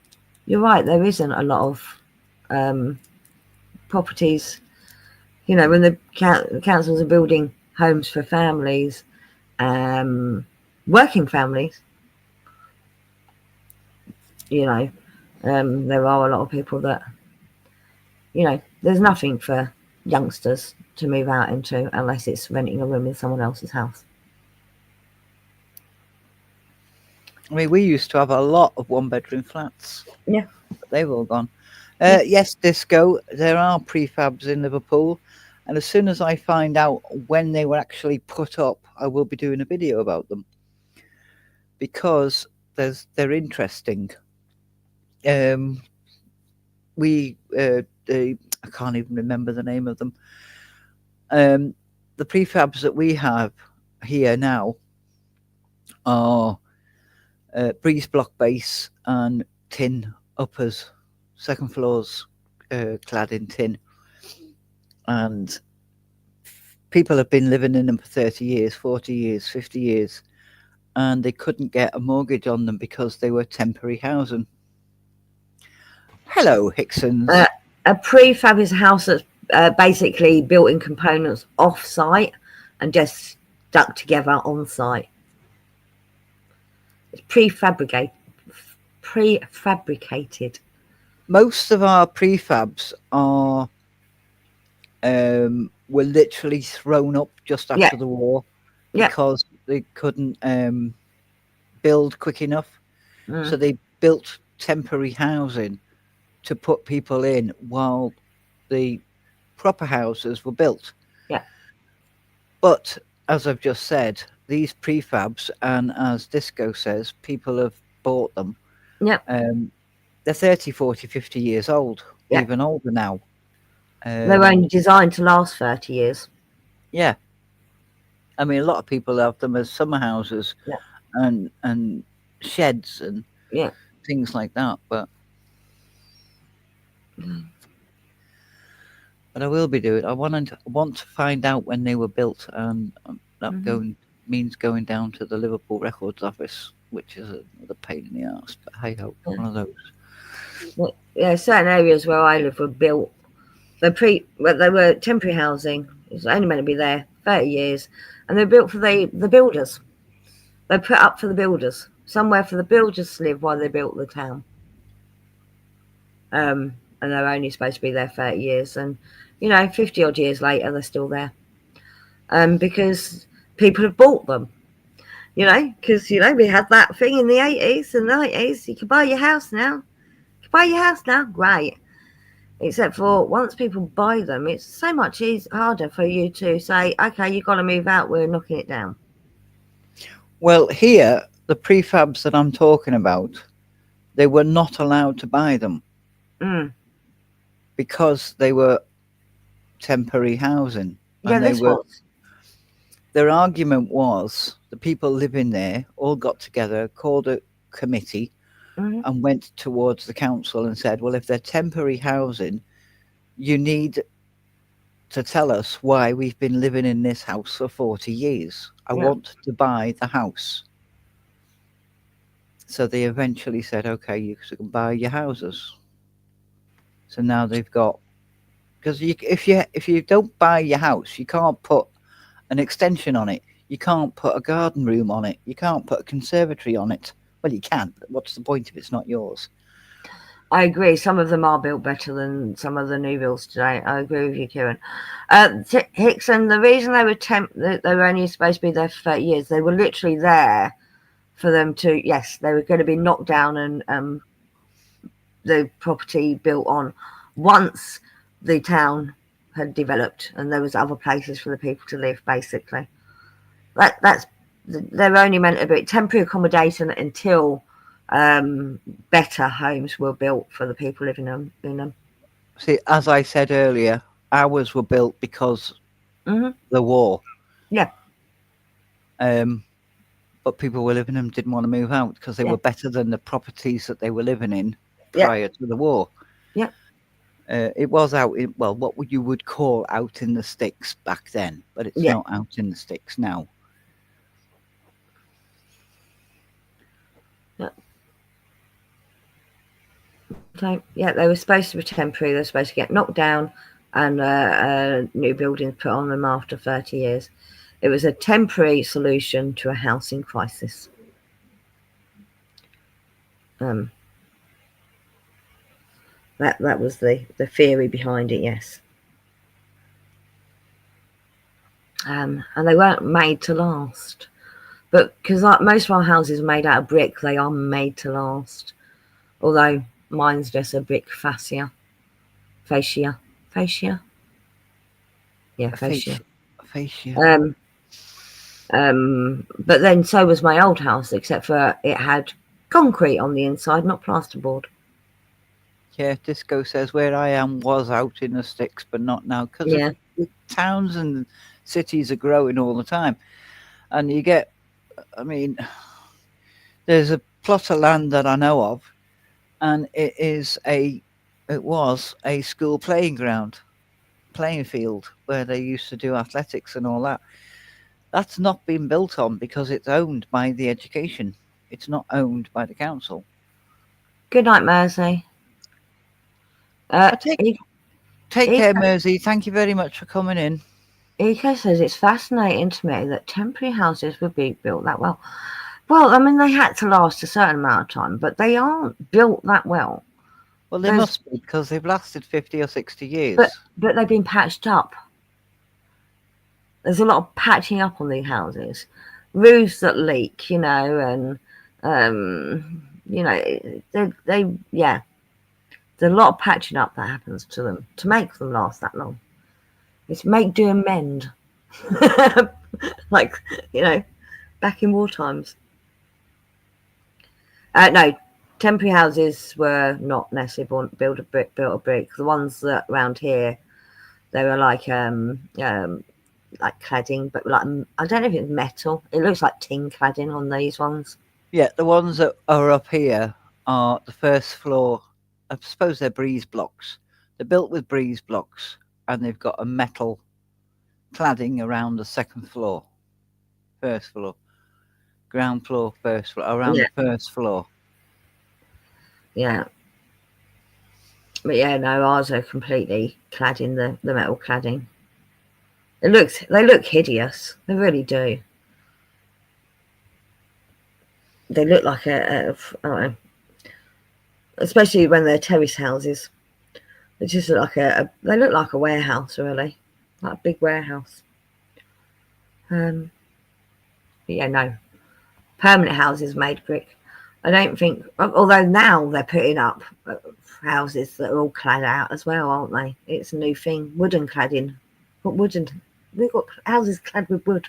B: you're right, there isn't a lot of properties. When the councils are building homes for families, working families, there are a lot of people that, there's nothing for youngsters to move out into unless it's renting a room in someone else's house.
A: I mean, we used to have a lot of one-bedroom flats.
B: Yeah.
A: They've all gone.
B: Yeah.
A: Yes, Disco, there are prefabs in Liverpool, and as soon as I find out when they were actually put up, I will be doing a video about them, because they're interesting. I can't even remember the name of them. The prefabs that we have here now are breeze block base and tin uppers, second floors clad in tin, and people have been living in them for 30 years, 40 years, 50 years, and they couldn't get a mortgage on them because they were temporary housing. Hello, Hicksons.
B: A prefab is a house that's basically built in components off site and just stuck together on site. It's prefabricated.
A: Most of our prefabs are were literally thrown up just after the war,
B: Yeah.
A: because they couldn't build quick enough, so they built temporary housing to put people in while the proper houses were built.
B: Yeah.
A: But as I've just said, these prefabs, and as Disco says, people have bought them.
B: Yep.
A: They're 30, 40, 50 years old,
B: Yeah.
A: even older now.
B: They were only designed to last 30 years.
A: Yeah. I mean, a lot of people have them as summer houses,
B: Yeah.
A: and sheds and
B: Yeah.
A: things like that. But I will be doing. I want to find out when they were built, and that means going down to the Liverpool Records office, which is another pain in the arse. But hey ho, one of those.
B: Well, yeah, certain areas where I live were built. They were temporary housing. It was only meant to be there 30 years, and they were built for the builders. They put up for the builders, somewhere for the builders to live while they built the town. And they were only supposed to be there 30 years, and 50 odd years later they're still there. Because people have bought them. Because we had that thing in the 80s and 90s. You can buy your house now. Great. Except for once people buy them, it's so much harder for you to say, okay, you've got to move out, we're knocking it down.
A: Well, here, the prefabs that I'm talking about, they were not allowed to buy them because they were temporary housing.
B: Yeah,
A: their argument was the people living there all got together, called a committee, and went towards the council and said, well, if they're temporary housing, you need to tell us why we've been living in this house for 40 years. I want to buy the house. So they eventually said, okay, you can buy your houses. So now they've got, because if you don't buy your house, you can't put an extension on it. You can't put a garden room on it. You can't put a conservatory on it. Well, you can, but what's the point if it's not yours?
B: I agree. Some of them are built better than some of the new builds today. I agree with you, Kieran. Hickson, the reason they were only supposed to be there for 30 years, they were literally there for them to, yes, they were going to be knocked down and the property built on once the town had developed and there was other places for the people to live, basically. They're only meant to be temporary accommodation until better homes were built for the people living in them.
A: See, as I said earlier, ours were built because the war.
B: Yeah.
A: But people were living in them didn't want to move out because they were better than the properties that they were living in prior to the war.
B: Yeah.
A: It was out in, well, what you would call out in the sticks back then, but it's not out in the sticks now.
B: So, they were supposed to be temporary. They were supposed to get knocked down and new buildings put on them after 30 years. It was a temporary solution to a housing crisis. That was the theory behind it, yes. And they weren't made to last. But because most of our houses are made out of brick, they are made to last. Although mine's just a brick fascia. Yeah, fascia. But then so was my old house, except for it had concrete on the inside, not plasterboard.
A: Yeah, Disco says where I am was out in the sticks, but not now because the towns and cities are growing all the time, and you get. I mean, there's a plot of land that I know of, and it was a school playing field where they used to do athletics and all that. That's not been built on because it's owned by the education. It's not owned by the council.
B: Good night, Mersey.
A: Take care, Mersey. Thank you very much for coming in.
B: Eco says it's fascinating to me that temporary houses would be built that well. Well, I mean, they had to last a certain amount of time, but they aren't built that well.
A: Well, they must be because they've lasted 50 or 60 years.
B: But they've been patched up. There's a lot of patching up on these houses. roofs that leak, and they yeah, there's a lot of patching up that happens to them to make them last that long. It's make, do, and mend, like back in war times. No, temporary houses were not necessarily built of brick. The ones that around here, they were like cladding, but like I don't know if it's metal. It looks like tin cladding on these ones.
A: Yeah, the ones that are up here are the first floor. I suppose they're breeze blocks. They're built with breeze blocks, and they've got a metal cladding around the second floor, first floor, ground floor, first floor, around
B: Yeah.
A: the first floor.
B: Yeah. But yeah, no, ours are completely clad in the metal cladding. They look hideous. They really do. They look like I don't know, especially when they're terrace houses. They just look like they look like a warehouse, really, like a big warehouse. But yeah, no, permanent houses made brick. I don't think, although now they're putting up houses that are all clad out as well, aren't they? It's a new thing, wooden cladding. What wooden? We've got houses clad with wood.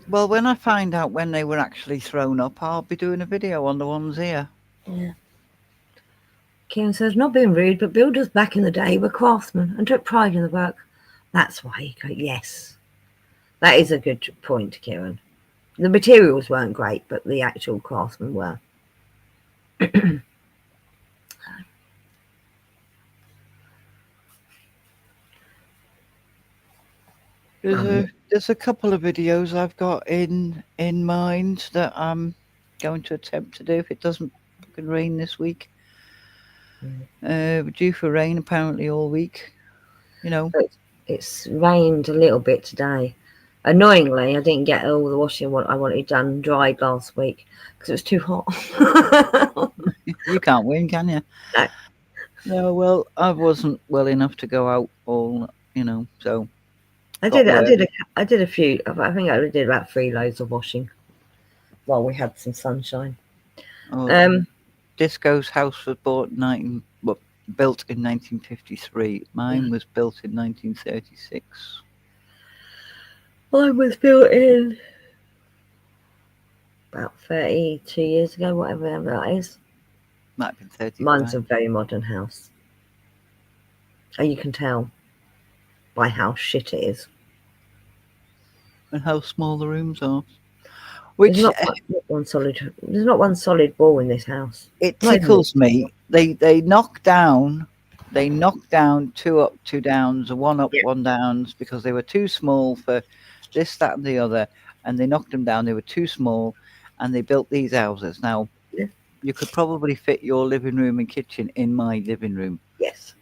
A: Well, when I find out when they were actually thrown up, I'll be doing a video on the ones here.
B: Yeah. Kieran says, not being rude, but builders back in the day were craftsmen and took pride in the work. That's why you go, yes. That is a good point, Kieran. The materials weren't great, but the actual craftsmen were.
A: There's a couple of videos I've got in mind that I'm going to attempt to do if it doesn't fucking rain this week. We're due for rain apparently all week.
B: It's rained a little bit today. Annoyingly, I didn't get all the washing what I wanted done dried last week because it was too hot.
A: You can't win, can you?
B: No.
A: No, well, I wasn't well enough to go out all, so.
B: I did a few. I think I did about 3 loads of washing while we had some sunshine.
A: Disco's house was built in 1953. Mine was built in 1936.
B: Mine was built in about 32 years ago, whatever that is.
A: Might have been 30.
B: Mine's a very modern house. And you can tell by how shit it is.
A: And how small the rooms are. Which
B: there's not one solid wall in this house.
A: It tickles me. They knock down 2 up, 2 downs, 1 up, 1 downs because they were too small for this, that, and the other, and they knocked them down. They were too small, and they built these houses. Now, you could probably fit your living room and kitchen in my living room.
B: Yes.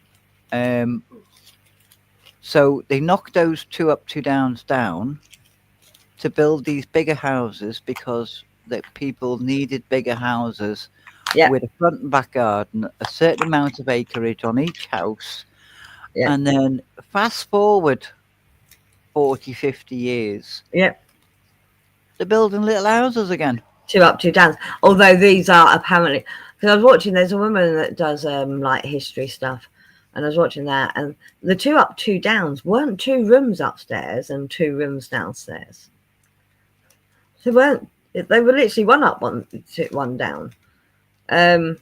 A: So they knocked those 2 up, 2 downs down to build these bigger houses because the people needed bigger houses with a front and back garden, a certain amount of acreage on each house. Yeah. And then fast forward 40, 50 years.
B: Yep.
A: They're building little houses again.
B: 2 up, 2 downs. Although these are apparently, because I was watching, there's a woman that does like history stuff. And I was watching that, and the 2 up, 2 downs weren't 2 rooms upstairs and 2 rooms downstairs. They were literally 1 up, 1 down. But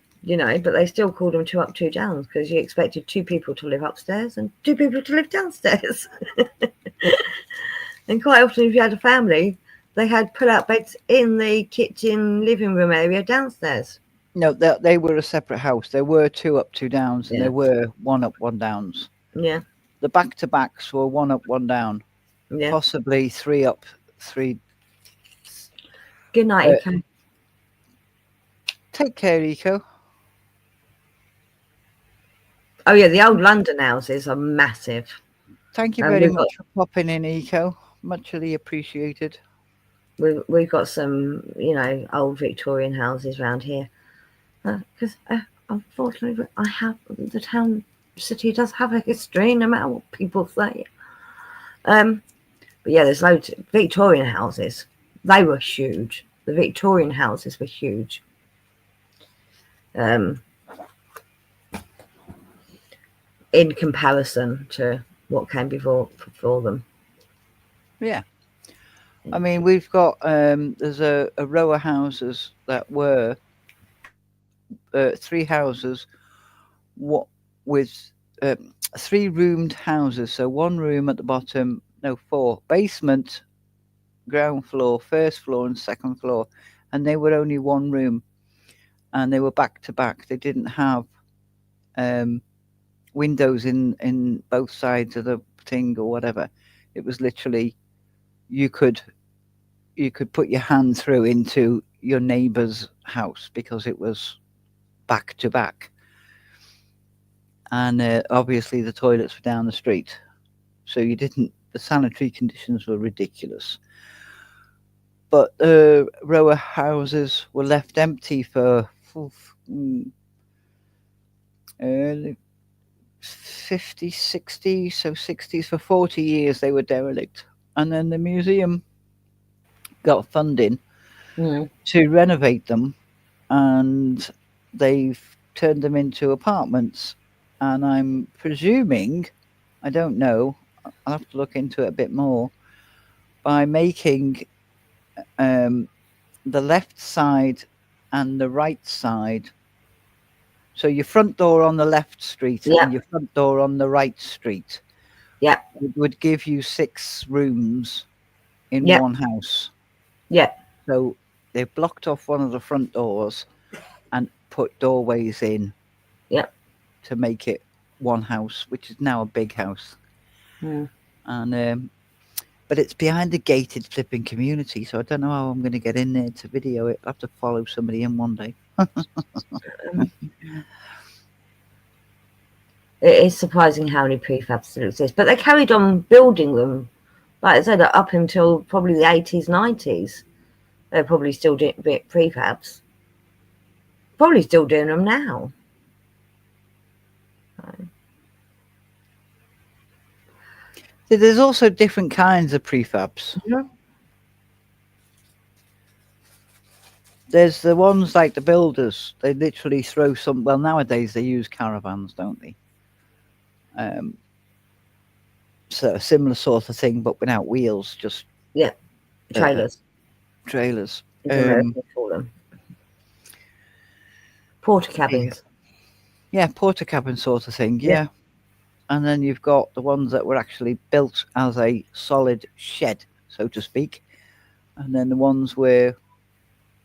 B: they still called them 2 up, 2 downs because you expected 2 people to live upstairs and 2 people to live downstairs. And quite often, if you had a family, they had pull-out beds in the kitchen, living room area downstairs.
A: No, they were a separate house. There were 2 up, 2 downs, and there were 1 up, 1 downs.
B: Yeah.
A: The back-to-backs were 1 up, 1 down.
B: Yeah.
A: Possibly 3 up, 3.
B: Good night, Eco.
A: Take care, Eco.
B: Oh yeah, the old London houses are massive.
A: Thank you very much for popping in, Eco. Muchly appreciated.
B: We've got some, old Victorian houses around here. Because unfortunately, the city does have a history, no matter what people say. But yeah, there's loads of Victorian houses. They were huge. The Victorian houses were huge. In comparison to what came before them.
A: Yeah. I mean, we've got there's a row of houses that were 3 houses, what with 3-roomed houses. So 1 room at the bottom, no, 4 basement, ground floor, first floor, and second floor, and they were only 1 room, and they were back to back. They didn't have windows in both sides of the thing or whatever. It was literally you could put your hand through into your neighbour's house because it was back to back. And obviously the toilets were down the street, so the sanitary conditions were ridiculous. But the row of houses were left empty for 50, 60, so 60s, for 40 years they were derelict. And then the museum got funding to renovate them, and they've turned them into apartments. And I'm presuming, I don't know, I'll have to look into it a bit more, by making the left side and the right side, so your front door on the left street and your front door on the right street, it would give you 6 rooms in one house. So they blocked off one of the front doors and put doorways in to make it one house, which is now a big house. And but it's behind a gated flipping community, so I don't know how I'm going to get in there to video it. I'll have to follow somebody in one day.
B: It is surprising how many prefabs still exist, but they carried on building them, like I said, up until probably the 80s, 90s. They're probably still doing prefabs. Probably still doing them now.
A: There's also different kinds of prefabs. There's the ones like the builders. They literally throw some. Well, nowadays they use caravans, don't they? So a similar sort of thing, but without wheels, just
B: trailers.
A: Trailers.
B: Porter cabins.
A: Yeah, porter cabin sort of thing. Yeah. And then you've got the ones that were actually built as a solid shed, so to speak. And then the ones where,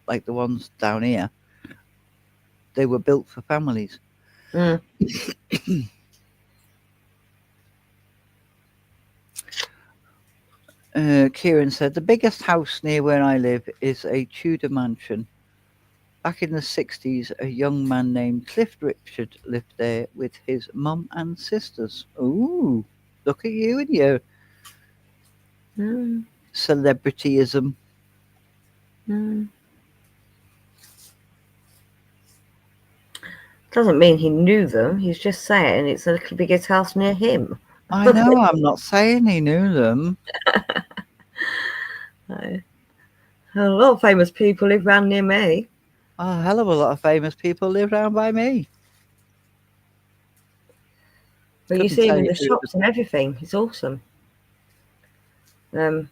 A: like the ones down here, they were built for families. Kieran said, the biggest house near where I live is a Tudor mansion. Back in the 60s, a young man named Cliff Richard lived there with his mum and sisters. Ooh, look at you and your celebrityism.
B: Doesn't mean he knew them. He's just saying it's the biggest house near him.
A: I know, I'm not saying he knew them.
B: A lot of famous people live around near me.
A: A hell of a lot of famous people live around by me.
B: But you see them in the shops and everything. It's awesome. I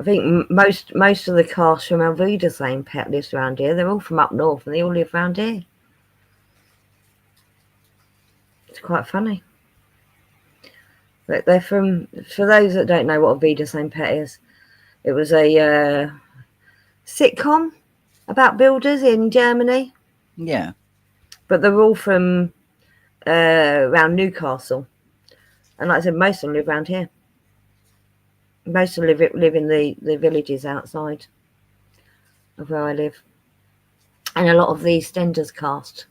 B: think most of the cast from Alvida Same Pet lives around here. They're all from up north and they all live around here. It's quite funny. But they're from, for those that don't know what Alvida Same Pet is, it was a sitcom about builders in Germany.
A: Yeah.
B: But they're all from around Newcastle. And like I said, most of them live around here. Most of them live in the villages outside of where I live. And a lot of the EastEnders cast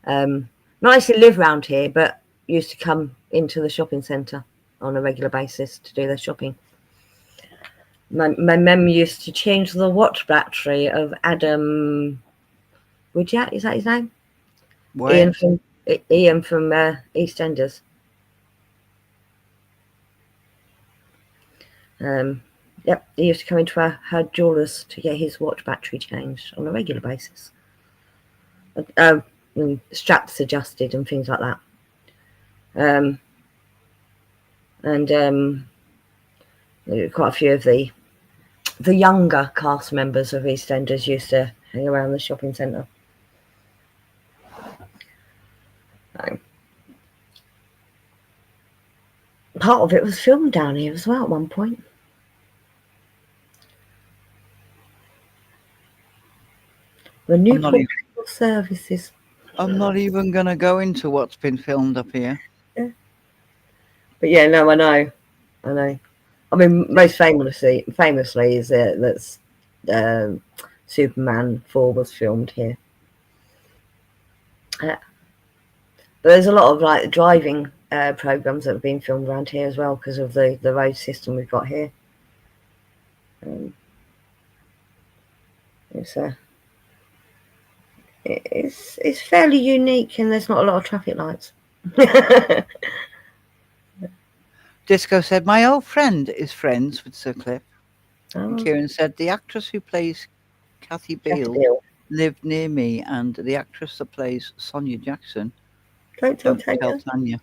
B: not actually live around here, but used to come into the shopping centre on a regular basis to do their shopping. My mum used to change the watch battery of Adam Woodyatt, is that his name?
A: What?
B: Ian from EastEnders. Yep, he used to come into her jeweller's to get his watch battery changed on a regular basis. And straps adjusted and things like that. And quite a few of the younger cast members of EastEnders used to hang around the shopping centre. Part of it was filmed down here as well at one point. The Newport Services.
A: I'm not even going to go into what's been filmed up here.
B: Yeah. But yeah, no, I know. I mean, most famously is that's Superman 4 was filmed here. But there's a lot of like driving programs that have been filmed around here as well because of the road system we've got here. It's fairly unique, and there's not a lot of traffic lights.
A: Disco said, my old friend is friends with Sir Cliff.
B: Oh.
A: And Kieran said, the actress who plays Kathy Beale lived near me, and the actress that plays Sonia Jackson,
B: don't tell
A: Tanya.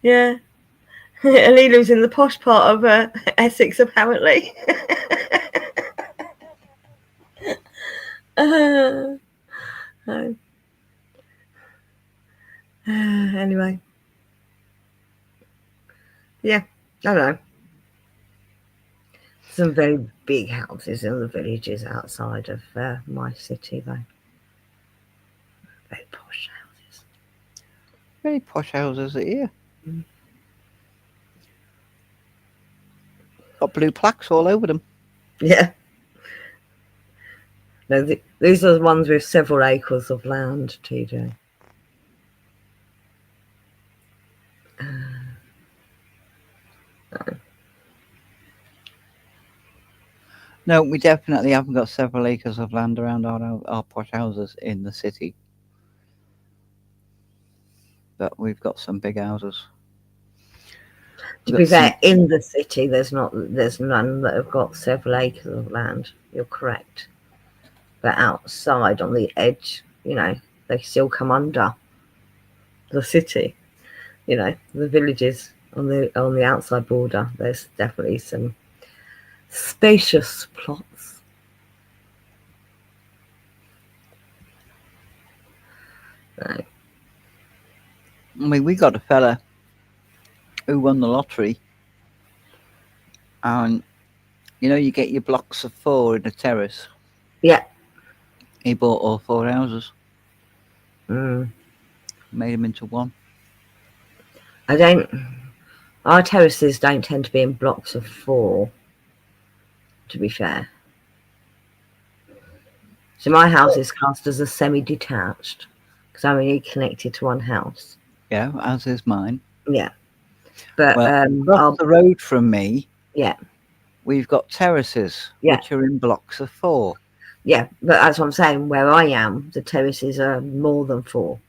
B: Yeah. And he lives in the posh part of Essex, apparently. Anyway. Yeah, I don't know. Some very big houses in the villages outside of my city, though. Very posh houses.
A: Very posh houses here. Got blue plaques all over them.
B: Yeah. No, these are the ones with several acres of land, TJ.
A: No, we definitely haven't got several acres of land around our posh houses in the city. But we've got some big houses.
B: To be fair, in the city, there's none that have got several acres of land. You're correct. But outside on the edge, they still come under the city. The villages on the outside border, there's definitely some spacious plots. Right.
A: I mean, we got a fella who won the lottery, and you get your blocks of 4 in a terrace.
B: Yeah.
A: He bought all 4 houses.
B: Made
A: them into one.
B: Our terraces don't tend to be in blocks of 4, to be fair. So my house is classed as a semi-detached because I'm only connected to one house.
A: Yeah, as is mine.
B: Yeah. But
A: across the road from me,
B: yeah,
A: we've got terraces which are in blocks of 4.
B: Yeah, but that's what I'm saying. Where I am, the terraces are more than 4.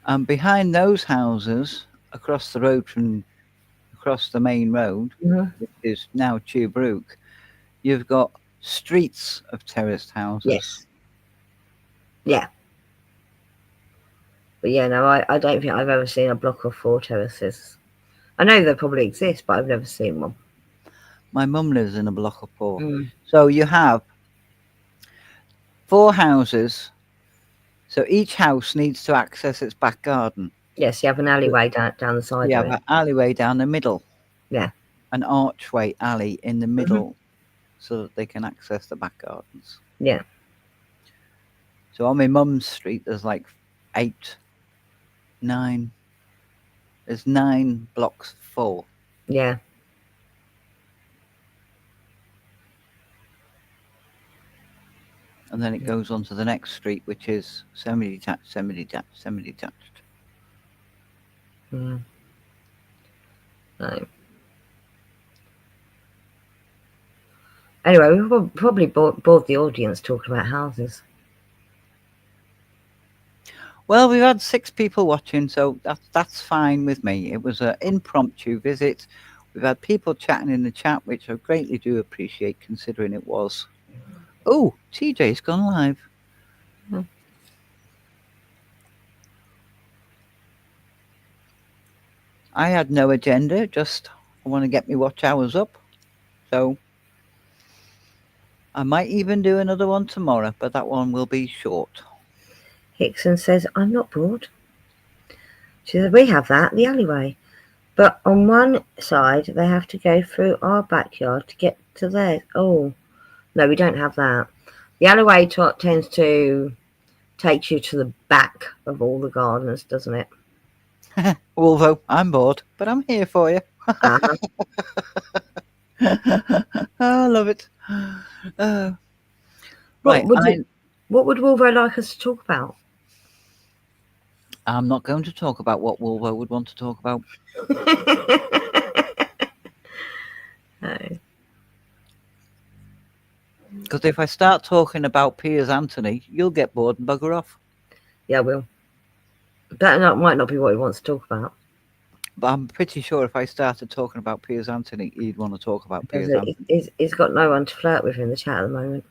A: And behind those houses, across the main road, which is now Chubrook, you've got streets of terraced houses.
B: Yes. Yeah. But yeah, no, I don't think I've ever seen a block of 4 terraces. I know they probably exist, but I've never seen one.
A: My mum lives in a block of 4. So you have 4 houses. So each house needs to access its back garden.
B: Yes, you have an alleyway down the side.
A: You have an alleyway down the middle.
B: Yeah.
A: An archway alley in the middle so that they can access the back gardens.
B: Yeah.
A: So on my mum's street, there's like 9. There's 9 blocks of 4.
B: Yeah.
A: And then it goes on to the next street, which is semi-detached, semi-detached, semi-detached.
B: No. Anyway, we probably bored the audience talking about houses.
A: Well, we've had 6 people watching, so that's fine with me. It was an impromptu visit. We've had people chatting in the chat, which I greatly do appreciate, considering it was. Oh, TJ's gone live.
B: Hmm.
A: I had no agenda, just I want to get my watch hours up. So I might even do another one tomorrow, but that one will be short.
B: Hickson says, I'm not bored. She says, we have that, the alleyway. But on one side, they have to go through our backyard to get to theirs. Oh, no, we don't have that. The alleyway tends to take you to the back of all the gardens, doesn't it?
A: Wolvo, I'm bored, but I'm here for you.
B: Uh-huh.
A: I love it.
B: What
A: Right,
B: would Wolvo like us to talk about?
A: I'm not going to talk about what Wolvo would want to talk about.
B: No.
A: Because if I start talking about Piers Anthony, you'll get bored and bugger off.
B: Yeah, I will. That might not be what he wants to talk about.
A: But I'm pretty sure if I started talking about Piers Anthony, he'd want to talk about Piers Anthony.
B: He's got no one to flirt with in the chat at the moment.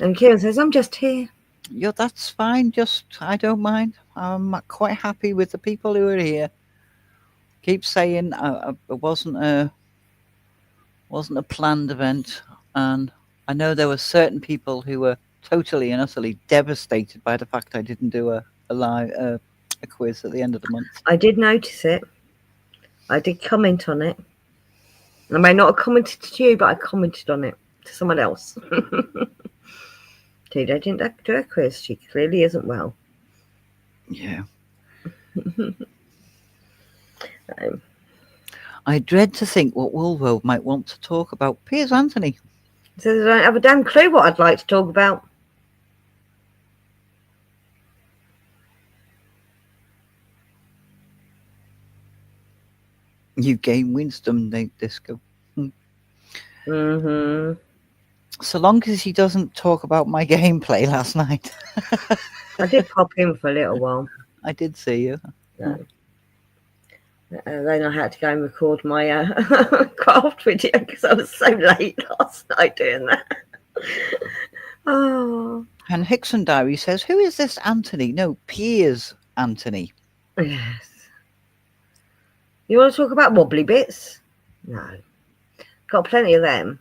B: And Kieran says, I'm just here.
A: Yeah, that's fine. Just, I don't mind. I'm quite happy with the people who are here. Keep saying it wasn't a planned event, and I know there were certain people who were totally and utterly devastated by the fact I didn't do a quiz at the end of the month.
B: I did notice it. I did comment on it. I may not have commented to you, but I commented on it to someone else. TJ didn't do a quiz. She clearly isn't well.
A: Yeah. I dread to think what Wolvo might want to talk about. Piers Anthony.
B: So I don't have a damn clue what I'd like to talk about.
A: You gain wisdom, Nate Disco.
B: Mm-hmm.
A: So long as he doesn't talk about my gameplay last night.
B: I did pop in for a little while.
A: I did see you.
B: No. Then I had to go and record my craft video because I was so late last night doing that. Oh.
A: And Hickson Diary says, who is this Anthony? No, Piers Anthony.
B: Yes. You want to talk about wobbly bits? No. Got plenty of them.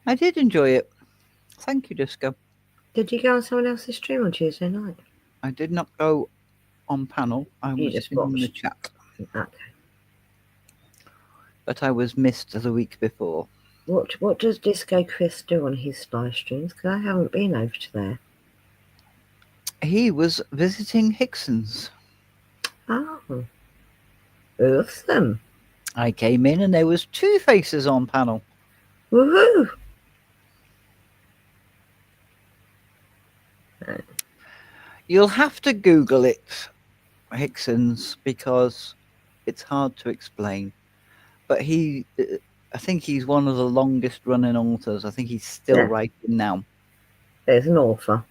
A: I did enjoy it. Thank you, Disco.
B: Did you go on someone else's stream on Tuesday night?
A: I did not go on panel. I was
B: just
A: in
B: watched.
A: the chat.
B: Okay.
A: But I was missed the week before.
B: What does Disco Chris do on his live streams? Because I haven't been over to there.
A: He was visiting Hickson's.
B: Oh. Awesome.
A: I came in and there was 2 faces on panel.
B: Woohoo!
A: You'll have to Google it, Hickson's, because it's hard to explain. But I think he's one of the longest running authors. I think he's still writing now.
B: There's an author.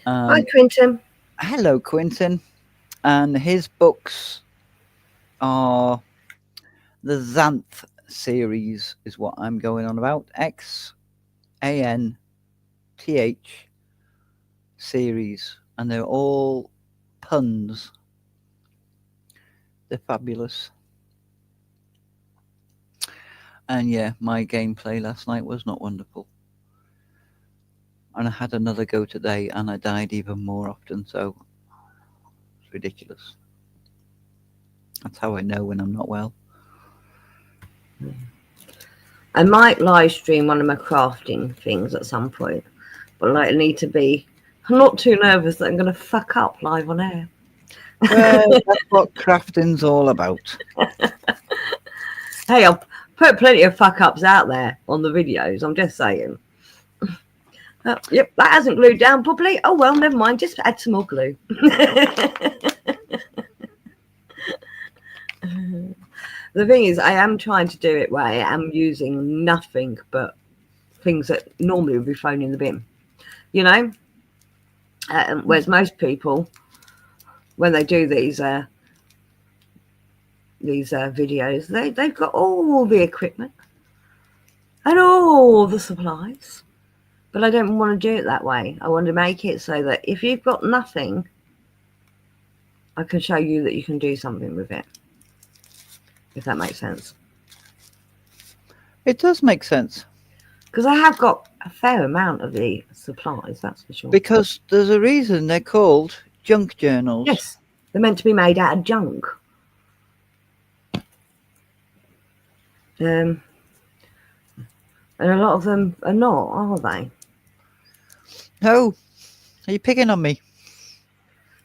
B: Hi, Quinton.
A: Hello, Quinton. And his books are the Xanth series, is what I'm going on about. XANTH series, and they're all puns. They're fabulous. And yeah, my gameplay last night was not wonderful. And I had another go today and I died even more often, so it's ridiculous. That's how I know when I'm not well.
B: I might live stream one of my crafting things at some point, but I need to be. I'm not too nervous that I'm going to fuck up live on air.
A: Well, that's what crafting's all about.
B: Hey, I've put plenty of fuck ups out there on the videos. I'm just saying. Yep, that hasn't glued down properly. Oh well, never mind. Just add some more glue. The thing is, I am trying to do it where I am using nothing but things that normally would be thrown in the bin, you know. Whereas most people, when they do these videos, they've got all the equipment and all the supplies. But I don't want to do it that way. I want to make it so that if you've got nothing, I can show you that you can do something with it. If that makes sense.
A: It does make sense.
B: Because I have got a fair amount of the supplies, that's for sure.
A: Because there's a reason they're called junk journals.
B: Yes, they're meant to be made out of junk. And a lot of them are not, are they?
A: No. Are you picking on me?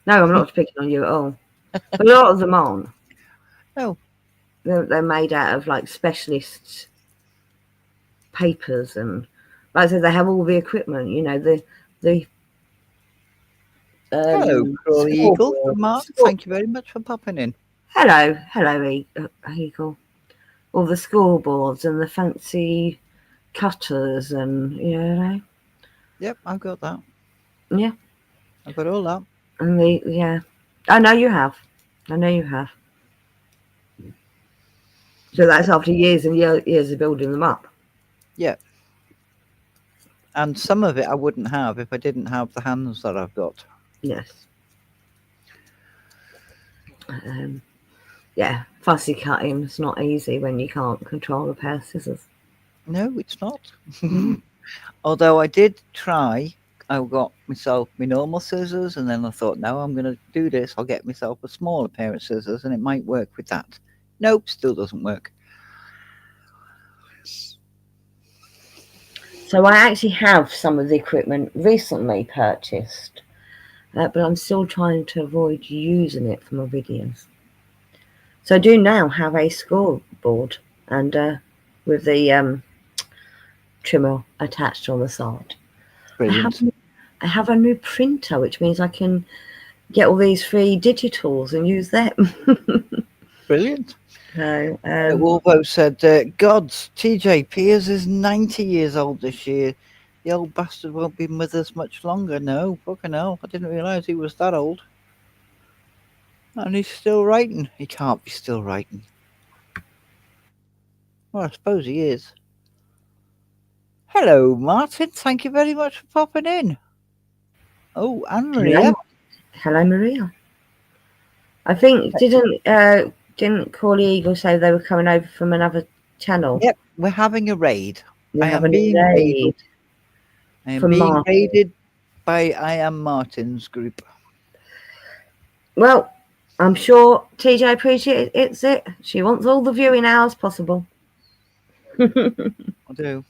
B: No, I'm not picking on you at all. But a lot of them aren't.
A: No.
B: They're made out of like specialist papers, and like I said, they have all the equipment, you know, the
A: Hello, Crawley Eagle. Mark, thank you very much for popping in.
B: Hello, Eagle. All the scoreboards and the fancy cutters, and you know.
A: Yep, I've got that.
B: Yeah,
A: I've got all that.
B: And I know you have. So that's after years and years of building them up.
A: Yeah. And some of it I wouldn't have if I didn't have the hands that I've got.
B: Yes. Yeah, fussy cutting is not easy when you can't control a pair of scissors.
A: No, it's not. Although I did try, I got myself my normal scissors, and then I thought, no, I'm going to do this. I'll get myself a smaller pair of scissors, and it might work with that. Nope, still doesn't work.
B: So I actually have some of the equipment recently purchased, but I'm still trying to avoid using it for my videos. So I do now have a scoreboard and with the trimmer attached on the side.
A: Brilliant.
B: I have a new printer, which means I can get all these free digitals and use them.
A: Brilliant.
B: So,
A: Wolvo said, Gods, TJ Piers is 90 years old this year. The old bastard won't be with us much longer. No, fucking hell. I didn't realise he was that old. And he's still writing. He can't be still writing. Well, I suppose he is. Hello, Martin. Thank you very much for popping in. Oh, and Maria.
B: Hello, Maria. I think didn't Crawley Eagle say they were coming over from another channel?
A: Yep, we're having a raid.
B: I am being raided.
A: I am being raided by I Am Martin's group.
B: Well, I'm sure TJ appreciates it. She wants all the viewing hours possible.
A: I do.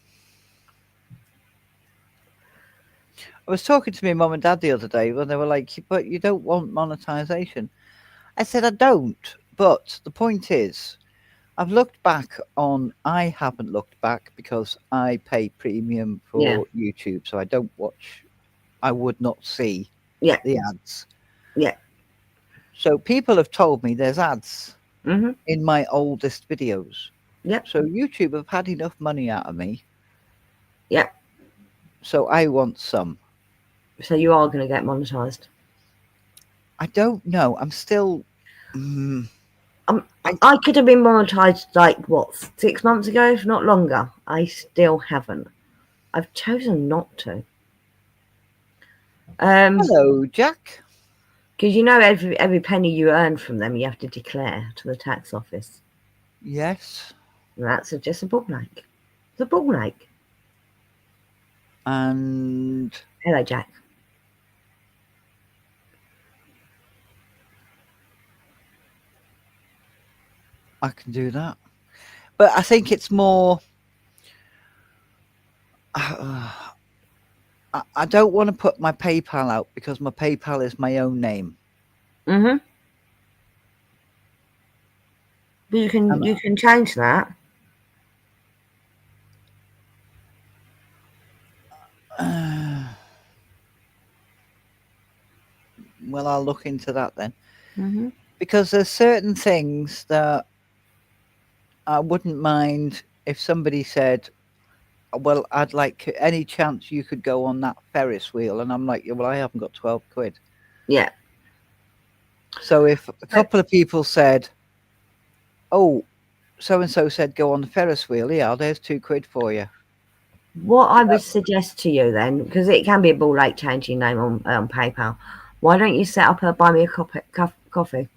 A: I was talking to my mum and dad the other day when they were like, but you don't want monetization. I said, I don't. But the point is, I've looked back on, I haven't looked back because I pay premium for YouTube. So I don't watch, I would not see the ads.
B: Yeah.
A: So people have told me there's ads
B: Mm-hmm.
A: in my oldest videos.
B: Yep.
A: So YouTube have had enough money out of me.
B: Yep.
A: So I want some.
B: So you are going to get monetized?
A: I don't know. I'm still...
B: I could have been monetized like, what, 6 months ago, if not longer. I still haven't. I've chosen not to.
A: Hello, Jack.
B: Because you know every penny you earn from them, you have to declare to the tax office.
A: Yes.
B: And that's just a ball ache. It's a ball ache.
A: And...
B: Hello, Jack.
A: I can do that. But I think it's more... I don't want to put my PayPal out because my PayPal is my own name.
B: Mm-hmm. But you can change that.
A: Well, I'll look into that then.
B: Mm-hmm.
A: Because there's certain things that I wouldn't mind if somebody said, well, I'd like any chance you could go on that Ferris wheel. And I'm like, yeah, well, I haven't got 12 quid.
B: Yeah.
A: So if a couple of people said, oh, so and so said go on the Ferris wheel, yeah, there's 2 quid for you.
B: What I would suggest to you then, because it can be a ball ache changing name on PayPal, why don't you set up a buy me a coffee?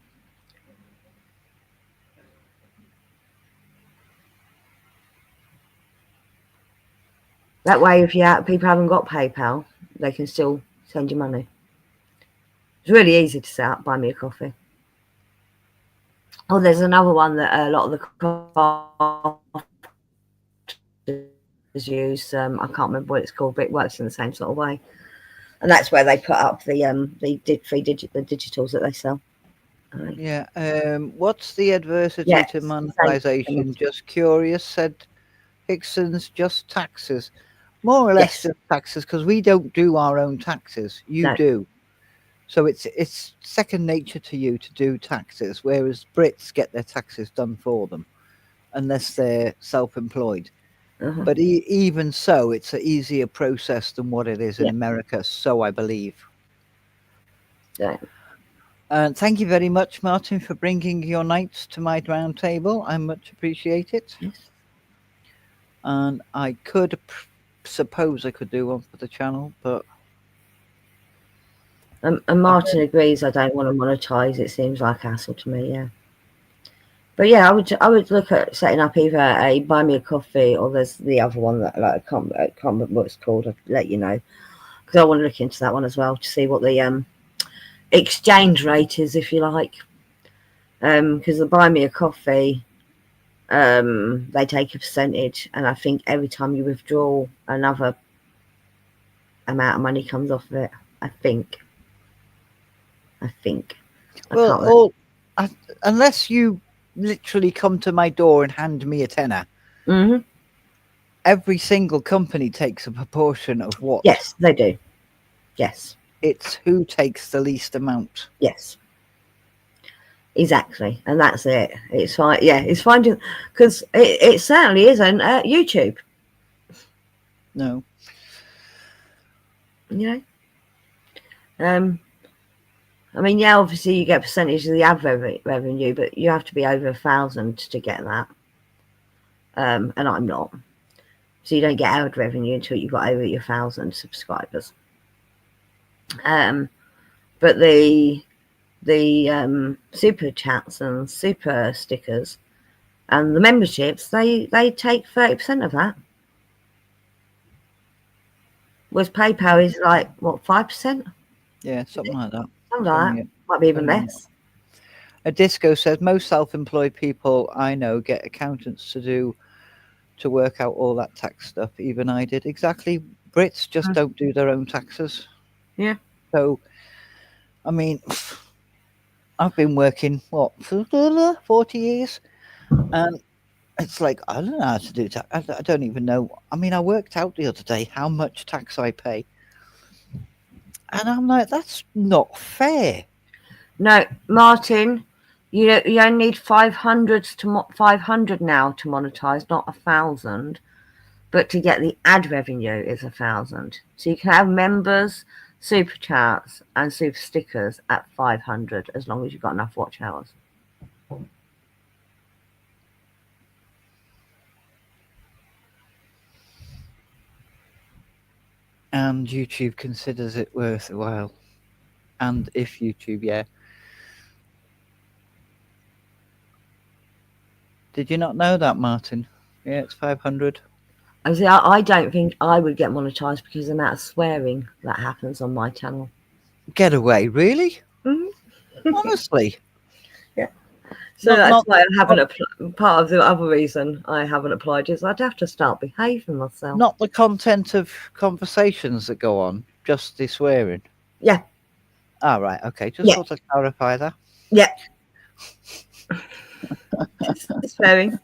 B: That way, if people haven't got PayPal, they can still send you money. It's really easy to set up buy me a coffee. Oh, there's another one that a lot of the crafters use. I can't remember what it's called, but it works in the same sort of way. And that's where they put up the digitals that they sell.
A: Yeah. What's the adversity
B: Yeah,
A: to
B: it's the same
A: monetization?
B: thing.
A: Just curious, said Hickson's. Just taxes, more or less
B: Yes.
A: just taxes, because we don't do our own taxes. You
B: No.
A: do. So it's second nature to you to do taxes, whereas Brits get their taxes done for them, unless they're self-employed.
B: Uh-huh.
A: But even so, it's an easier process than what it is in
B: Yeah.
A: America, so I believe.
B: Yeah.
A: And thank you very much, Martin, for bringing your nights to my round table. I much appreciate it.
B: Yes.
A: And I could suppose I could do one for the channel, but
B: And Martin agrees. I don't want to monetize. It seems like hassle to me. Yeah. But yeah, I would look at setting up either a buy me a coffee or there's the other one that like I can't remember what it's called. I'll let you know because I want to look into that one as well to see what the exchange rate is, if you like. Because the buy me a coffee, they take a percentage, and I think every time you withdraw, another amount of money comes off of it. I think.
A: well, unless you literally come to my door and hand me a tenner,
B: Mm-hmm.
A: every single company takes a proportion of what.
B: Yes, they do. Yes.
A: It's who takes the least amount.
B: Yes. Exactly, and that's it. It's fine. Yeah, it's fine because it certainly isn't YouTube.
A: No.
B: You know. I mean, yeah, obviously you get a percentage of the ad revenue, but you have to be over 1,000 to get that. And I'm not, so you don't get ad revenue until you've got over your 1,000 subscribers. But the super chats and super stickers and the memberships, they take 30% of that. Whereas PayPal is like what, 5%?
A: Yeah, something like that.
B: Something like that. Might be even less.
A: A Disco says most self-employed people I know get accountants to work out all that tax stuff. Even I did. Exactly. Brits just don't do their own taxes.
B: Yeah.
A: So, I mean, I've been working, what, 40 years? And it's like, I don't know how to do tax. I don't even know. I mean, I worked out the other day how much tax I pay. And I'm like, that's not fair.
B: No, Martin, you only need 500 now to monetize, not 1,000. But to get the ad revenue is 1,000. So you can have members, super chats, and super stickers at 500 as long as you've got enough watch hours.
A: And YouTube considers it worthwhile. And if YouTube, yeah. Did you not know that, Martin? Yeah, it's 500.
B: I don't think I would get monetized because of the amount of swearing that happens on my channel.
A: Get away, really?
B: Mm-hmm.
A: Honestly.
B: Yeah. So that's why I haven't part of the other reason I haven't applied is I'd have to start behaving myself.
A: Not the content of conversations that go on, just the swearing.
B: Yeah.
A: Ah, right. Okay. Just sort of clarify that.
B: Yeah. Swearing.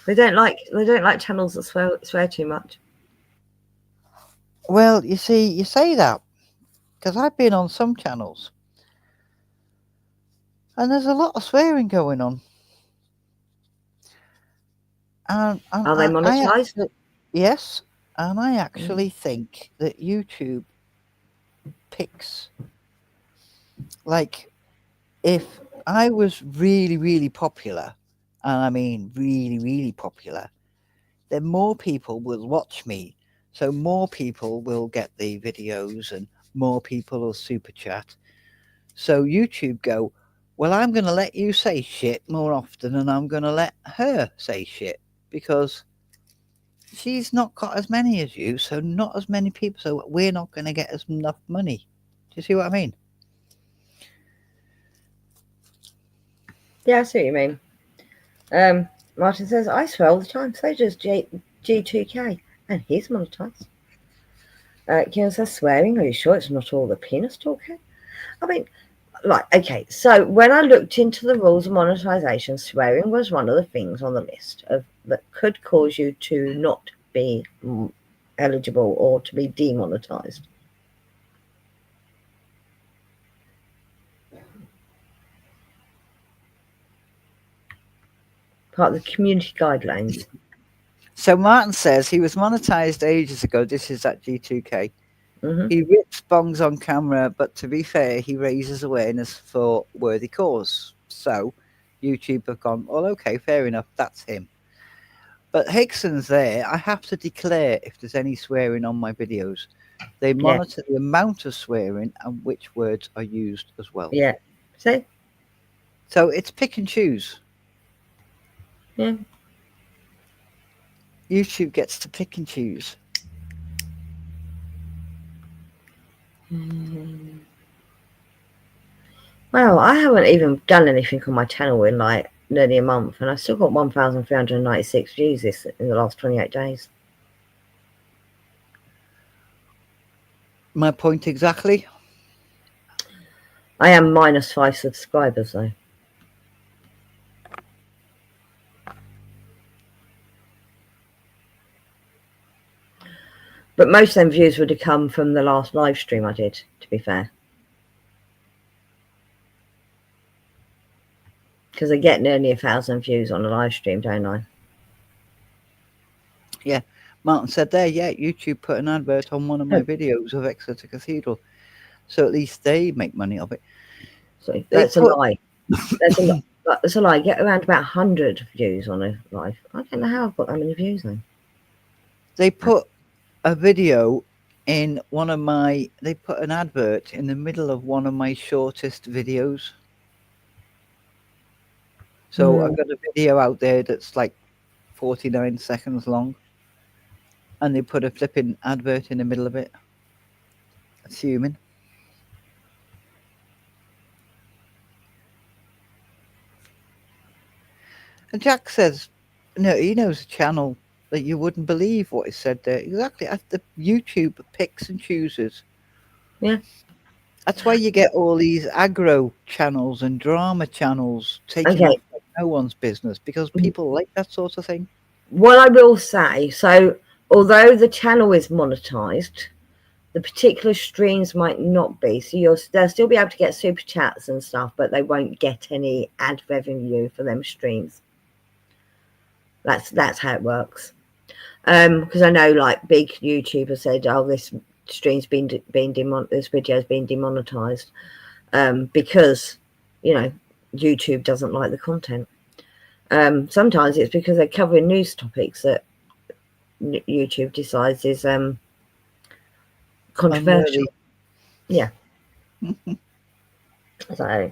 B: They don't like channels that swear too much.
A: Well, you see, you say that because I've been on some channels and there's a lot of swearing going on. And
B: Are they
A: I
B: monetized?
A: actually, yes, and I actually think that YouTube picks, like, if I was really, really popular, and I mean really, really popular, then more people will watch me. So more people will get the videos and more people will super chat. So YouTube go, well, I'm going to let you say shit more often and I'm going to let her say shit because she's not got as many as you. So not as many people. So we're not going to get as enough money. Do you see what I mean?
B: Yeah, I see what you mean. Martin says, I swear all the time. So does G2K. And he's monetized. Kieran says, swearing. Are you sure it's not all the penis talking? I mean, like, okay. So when I looked into the rules of monetization, swearing was one of the things on the list of that could cause you to not be eligible or to be demonetized. Part of the community guidelines.
A: So Martin says he was monetized ages ago. This is at G2K.
B: Mm-hmm.
A: He rips bongs on camera, but to be fair, he raises awareness for worthy cause. So YouTube have gone, well, okay, fair enough, that's him. But Higson's there. I have to declare if there's any swearing on my videos. They monitor the amount of swearing and which words are used as well.
B: Yeah. See?
A: So it's pick and choose.
B: Yeah.
A: YouTube gets to pick and choose.
B: Well, I haven't even done anything on my channel in like nearly a month, and I still got 1,396 views in the last 28 days.
A: My point exactly.
B: I am -5 subscribers though. But most of them views would have come from the last live stream I did, to be fair. Because I get nearly 1,000 views on a live stream, don't I?
A: Yeah. Martin said there, yeah, YouTube put an advert on one of my videos of Exeter Cathedral. So at least they make money of it.
B: So that's a lie. That's a lie. That's a lie. I get around about 100 views on a live. I don't know how I've got that many views though.
A: They put a video in one of my, they put an advert in the middle of one of my shortest videos. So I've got a video out there that's like 49 seconds long. And they put a flipping advert in the middle of it. Assuming. And Jack says, no, he knows a channel that you wouldn't believe what he said there. Exactly. The YouTube picks and chooses.
B: Yeah.
A: That's why you get all these aggro channels and drama channels taking off like no one's business, because people like that sort of thing.
B: What I will say, so although the channel is monetized, the particular streams might not be. So they'll still be able to get super chats and stuff, but they won't get any ad revenue for them streams. That's how it works. Because I know like big YouTubers said, oh, this stream's this video's been demonetized because, you know, YouTube doesn't like the content. Sometimes it's because they're covering news topics that YouTube decides is controversial. Yeah. So,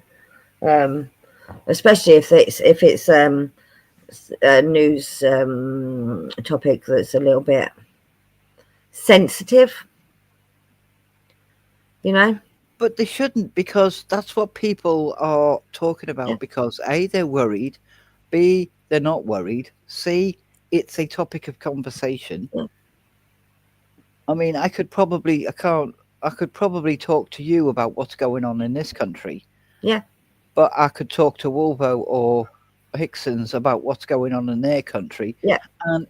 B: especially if it's a news topic that's a little bit sensitive, you know.
A: But they shouldn't, because that's what people are talking about. Yeah. Because A, they're worried. B, they're not worried. C, it's a topic of conversation. Yeah. I mean, I could probably talk to you about what's going on in this country.
B: Yeah.
A: But I could talk to Wolvo or Hickson's about what's going on in their country.
B: Yeah.
A: And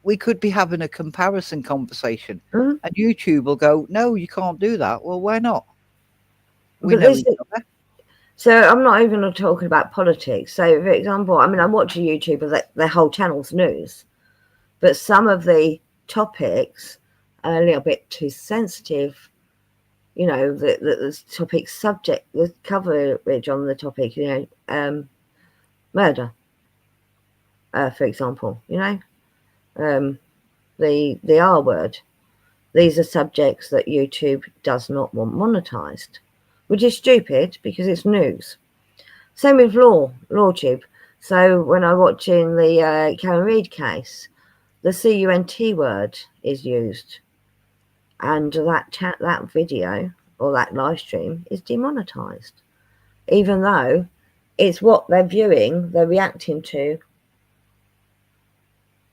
A: we could be having a comparison conversation. Mm-hmm. And YouTube will go, no, you can't do that. Well, why not? We know each other.
B: So I'm not even talking about politics. So, for example, I mean, I watch a YouTuber that their whole channel's news, but some of the topics are a little bit too sensitive. You know, the topic subject, the coverage on the topic, you know, murder, for example, you know, the R word. These are subjects that YouTube does not want monetized, which is stupid because it's news. Same with LawTube. So when I'm watching the Karen Reid case, the CUNT word is used, and that video or that live stream is demonetized, even though it's what they're viewing, they're reacting to,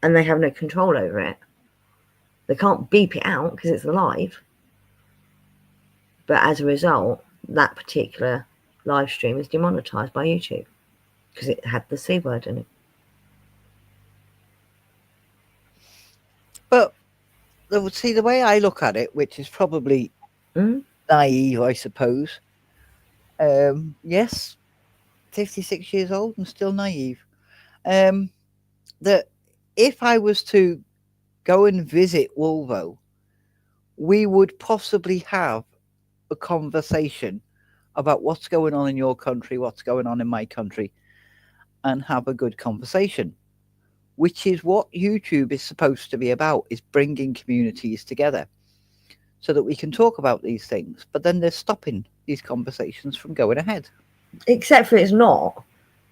B: and they have no control over it. They can't beep it out because it's live, but as a result, that particular live stream is demonetized by YouTube because it had the C word in it.
A: But see, the way I look at it, which is probably naive, I suppose. Yes, 56 years old and still naive. That if I was to go and visit Wolvo, we would possibly have a conversation about what's going on in your country, what's going on in my country, and have a good conversation, which is what YouTube is supposed to be about, is bringing communities together so that we can talk about these things. But then they're stopping these conversations from going ahead.
B: Except for it's not.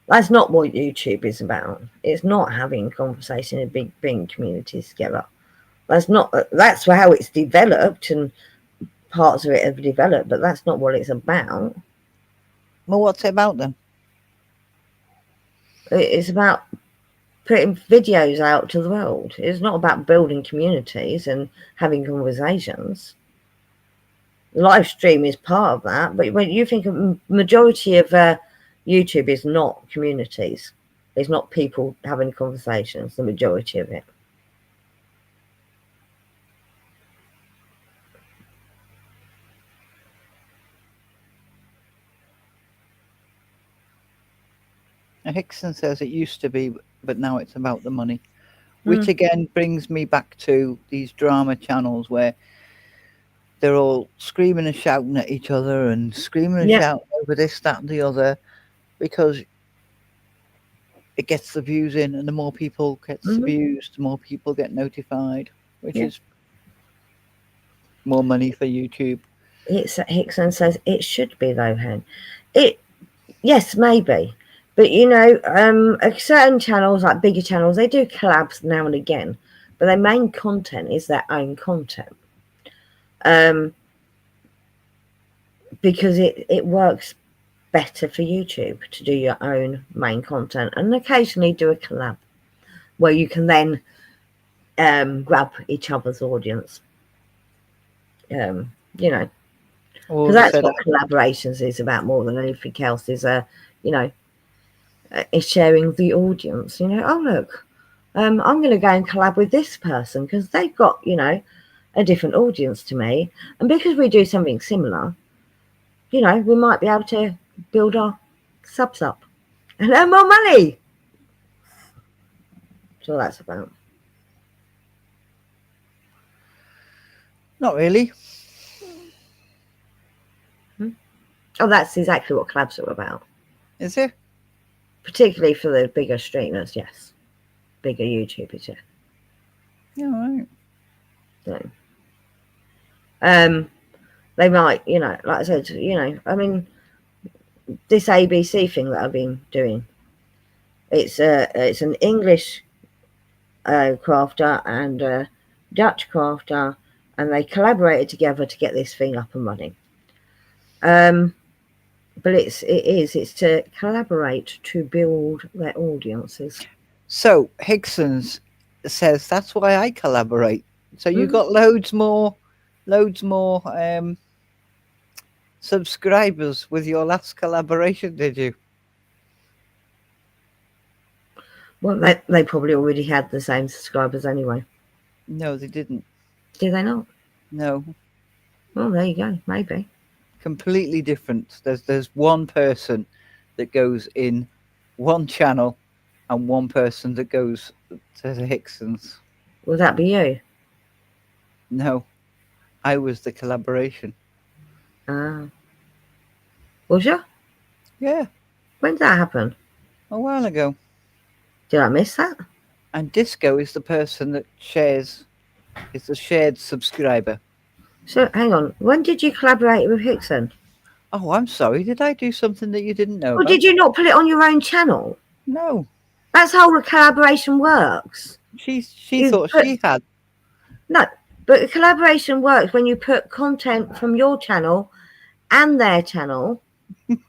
B: That's not what YouTube is about. It's not having conversation and bringing communities together. That's how it's developed, and parts of it have developed, but that's not what it's about.
A: Well, what's it about then?
B: It's about putting videos out to the world. It's not about building communities and having conversations. Live stream is part of that, but when you think of majority of YouTube is not communities. It's not people having conversations, the majority of it.
A: Hickson says it used to be, but now it's about the money, which again brings me back to these drama channels where they're all screaming and shouting at each other and screaming and shouting over this, that, and the other, because it gets the views in, and the more people get the views, the more people get notified, which is more money for YouTube.
B: Hickson says it should be though, Hen. Yes, maybe. But you know, certain channels, like bigger channels, they do collabs now and again, but their main content is their own content. Because it works better for YouTube to do your own main content and occasionally do a collab where you can then grab each other's audience. You know, because that's what collaborations is about more than anything else. Is you know, is sharing the audience. You know, oh look, I'm going to go and collab with this person because they've got, you know, a different audience to me, and because we do something similar, you know, we might be able to build our subs up and earn more money. That's all that's about.
A: Not really.
B: Oh, that's exactly what collabs are about.
A: Is it?
B: Particularly for the bigger streamers, yes. Bigger YouTubers, yeah.
A: Yeah, right.
B: So, they might, you know, like I said, you know, I mean, this ABC thing that I've been doing, it's an English crafter and a Dutch crafter, and they collaborated together to get this thing up and running. But it's to collaborate to build their audiences.
A: So Higson's says that's why I collaborate. So you got loads more subscribers with your last collaboration, did you?
B: Well, they probably already had the same subscribers anyway.
A: No, they didn't.
B: Did they not?
A: No.
B: Well, there you go. Maybe.
A: completely different. There's one person that goes in one channel, and one person that goes to the Hicksons.
B: Would that be you?
A: No, I was the collaboration.
B: Ah. Was you?
A: Yeah,
B: When did that happen?
A: a while ago.
B: Did I miss that?
A: And Disco is the person that shares. It's a shared subscriber.
B: So hang on. When did you collaborate with Hickson?
A: Oh, I'm sorry. Did I do something that you didn't know
B: Well,
A: about?
B: did you not put it on your own channel?
A: No.
B: That's how the collaboration works.
A: She
B: You
A: thought
B: put,
A: she had.
B: no, but the collaboration works when you put content from your channel and their channel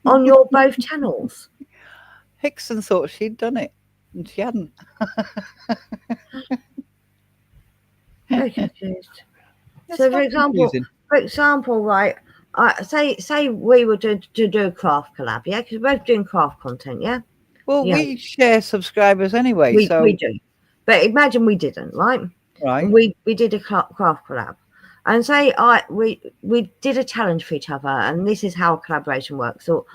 B: on your both channels.
A: Hickson thought she'd done it, and she hadn't.
B: Very confused.
A: It's
B: So,
A: not confusing.
B: for example, right? Say we were to do a craft collab, yeah, because we're both doing craft content, yeah.
A: Well,
B: Yeah,
A: we share subscribers anyway,
B: we
A: so
B: do. But imagine we didn't, right?
A: right.
B: We did a craft collab, and say we did a challenge for each other, and this is how collaboration works. So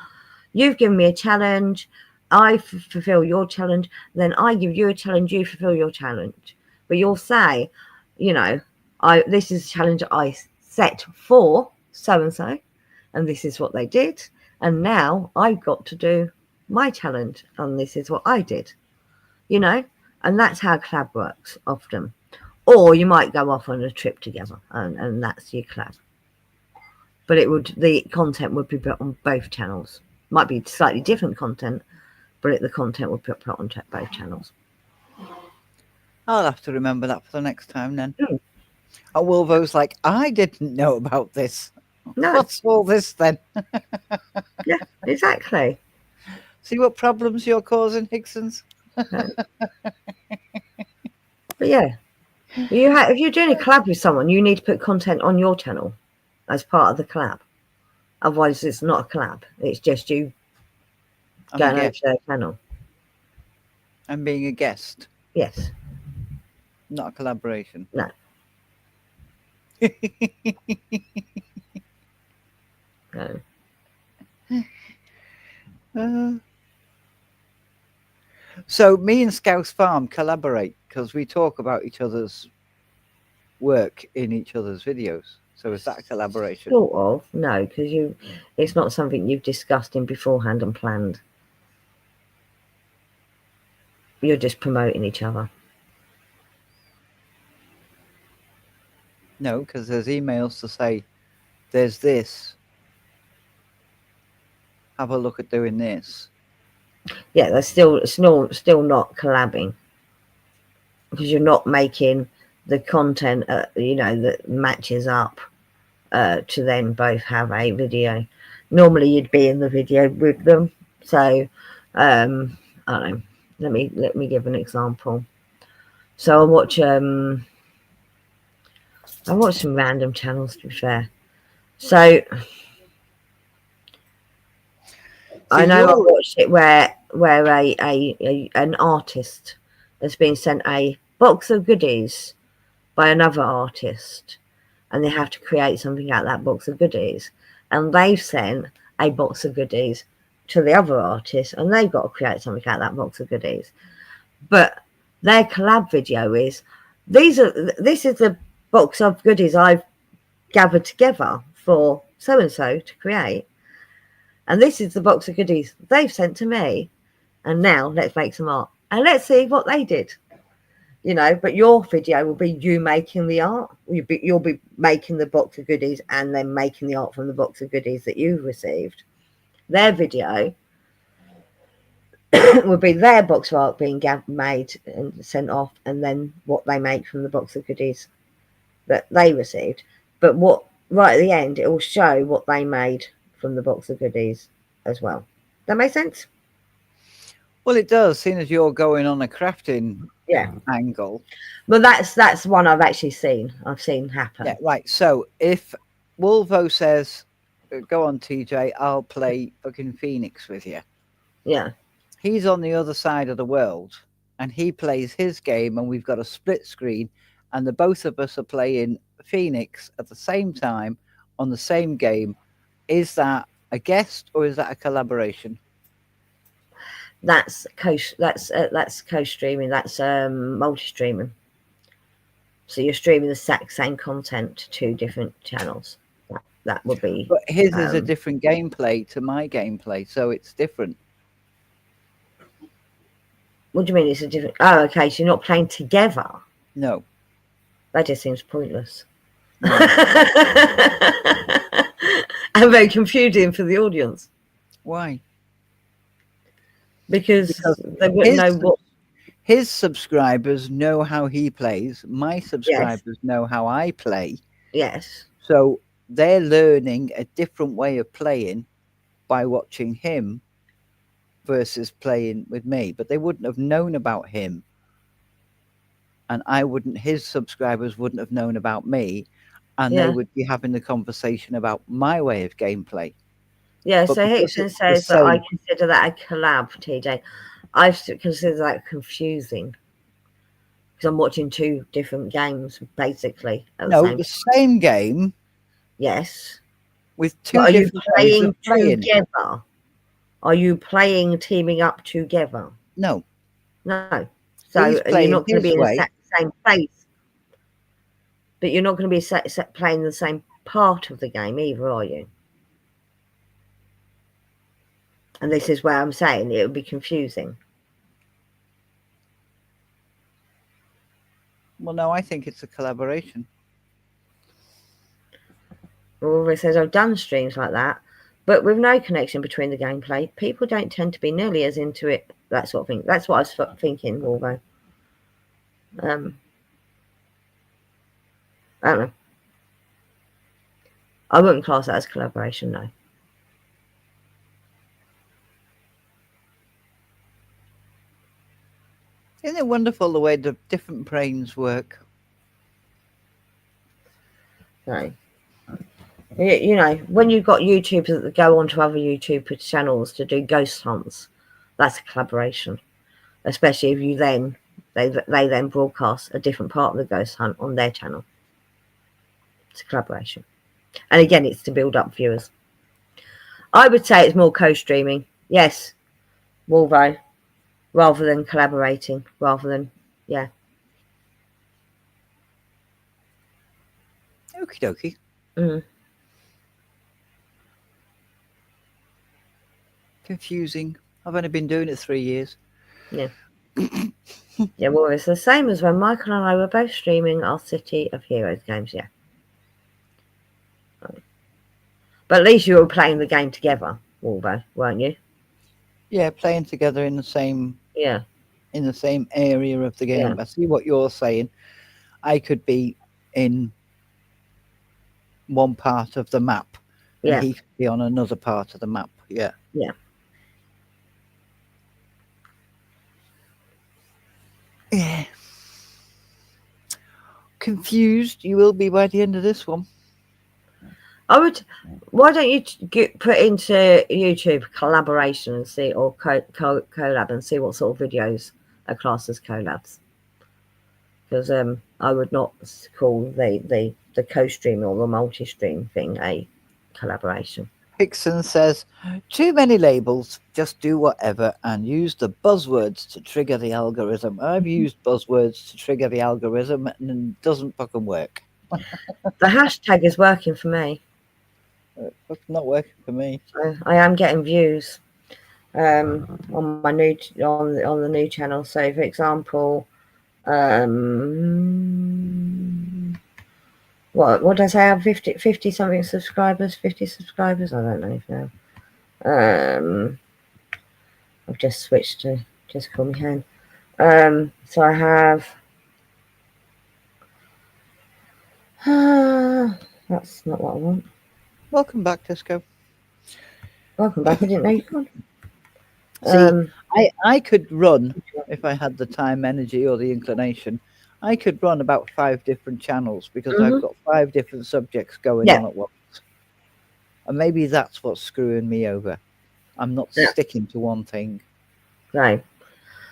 B: you've given me a challenge, I fulfill your challenge, then I give you a challenge, you fulfill your challenge. But you'll say, you know, this is a challenge I set for so and so, and this is what they did, and now I've got to do my challenge, and this is what I did, you know, and that's how collab works often. Or you might go off on a trip together, and that's your collab. But the content would be put on both channels. Might be slightly different content, but the content would be put on both channels.
A: I'll have to remember that for the next time then.
B: Mm.
A: And Wolvo's like, I didn't know about this.
B: No,
A: What's all this then?
B: yeah, exactly.
A: See what problems you're causing, Hicksons?
B: But yeah, if you're doing a collab with someone, you need to put content on your channel as part of the collab. Otherwise, it's not a collab. It's just you
A: I'm a
B: going over
A: guest.
B: to their channel.
A: I'm being a guest,
B: Yes.
A: not a collaboration.
B: No. No.
A: So me and Scouse Farm collaborate because we talk about each other's work in each other's videos. So is that a collaboration?
B: Sort of. No, because it's not something you've discussed in beforehand and planned. You're just promoting each other.
A: No, because there's emails to say, there's this. Have a look at doing this.
B: Yeah, that's still not collabing, because you're not making the content, that matches up to then both have a video. Normally, you'd be in the video with them. So, I don't know. Let me give an example. So I watch some random channels, to be fair. So I know I watched it where an artist has been sent a box of goodies by another artist, and they have to create something out of that box of goodies, and they've sent a box of goodies to the other artist, and they've got to create something out of that box of goodies. But their collab video is this is the box of goodies I've gathered together for so and so to create, and this is the box of goodies they've sent to me, and now let's make some art and let's see what they did. But your video will be you making the art. You'll be making the box of goodies and then making the art from the box of goodies that you've received. Their video would be their box of art being made and sent off, and then what they make from the box of goodies that they received. But right at the end, it will show what they made from the box of goodies as well. That make sense?
A: Well, it does, seeing as you're going on a crafting angle.
B: Well, that's one I've actually seen. I've seen happen.
A: Yeah, right. So if Wolvo says, go on, TJ, I'll play fucking Phoenix with you.
B: Yeah.
A: He's on the other side of the world, and he plays his game, and we've got a split screen, and the both of us are playing Phoenix at the same time on the same game, Is that a guest or is that a collaboration?
B: That's co-streaming. That's multi-streaming. So you're streaming the same content to 2 different channels. That would be.
A: But his is a different gameplay to my gameplay, so it's different.
B: What do you mean it's a different? Oh, okay. So you're not playing together.
A: No.
B: That just seems pointless.
A: No.
B: And very confusing for the audience.
A: Why?
B: Because they wouldn't know what.
A: His subscribers know how he plays. My subscribers know how I play.
B: Yes.
A: So they're learning a different way of playing by watching him versus playing with me. But they wouldn't have known about him. And his subscribers wouldn't have known about me. And they would be having the conversation about my way of gameplay.
B: Yeah, so Hickson says that I consider that a collab, TJ. I consider that confusing because I'm watching 2 different games, basically.
A: The same game.
B: Yes.
A: With 2 different ways of playing
B: together. Are you playing teaming up together?
A: No.
B: No. So you're not going to be in the same place. But you're not going to be playing the same part of the game either, are you? And this is where I'm saying it would be confusing.
A: Well, no, I think it's a collaboration.
B: Well, it says I've done streams like that, but with no connection between the gameplay. People don't tend to be nearly as into it, that sort of thing. That's what I was thinking, Wolvo. I don't know. I wouldn't class that as collaboration, no.
A: Isn't it wonderful the way the different brains work?
B: No. You know, when you've got YouTubers that go onto other YouTube channels to do ghost hunts, that's a collaboration. Especially if you then they then broadcast a different part of the ghost hunt on their channel. It's a collaboration. And again, it's to build up viewers. I would say it's more co-streaming. Yes, Wolvo. Rather than collaborating, rather than, yeah.
A: Okie dokie.
B: Mm.
A: Confusing. I've only been doing it 3 years.
B: Yeah. Yeah, well, it's the same as when Michael and I were both streaming our City of Heroes games, yeah. But at least you were playing the game together, Wolvo, weren't you?
A: Yeah, playing together in the same in the same area of the game.
B: Yeah.
A: I see what you're saying. I could be in one part of the map and he could be on another part of the map. Yeah.
B: Yeah.
A: Yeah. Confused you will be by the end of this one.
B: Why don't you put into YouTube collaboration and see, or collab and see what sort of videos are classed as collabs? Because I would not call the co-stream or the multi-stream thing a collaboration.
A: Hickson says, too many labels, just do whatever and use the buzzwords to trigger the algorithm. I've used buzzwords to trigger the algorithm and it doesn't fucking work.
B: The hashtag is working for me.
A: It's not working for me.
B: So I am getting views on my new on the new channel. So, for example, what did I say? I have 50 something subscribers. 50 subscribers. I don't know if now. I've just switched to just call me hen. So I have. That's not what I want.
A: Welcome back, Disco.
B: Welcome back. I didn't know you could.
A: See, I could run, if I had the time, energy, or the inclination, I could run about 5 different channels because I've got 5 different subjects going on at once. And maybe that's what's screwing me over. I'm not sticking to one thing.
B: Right.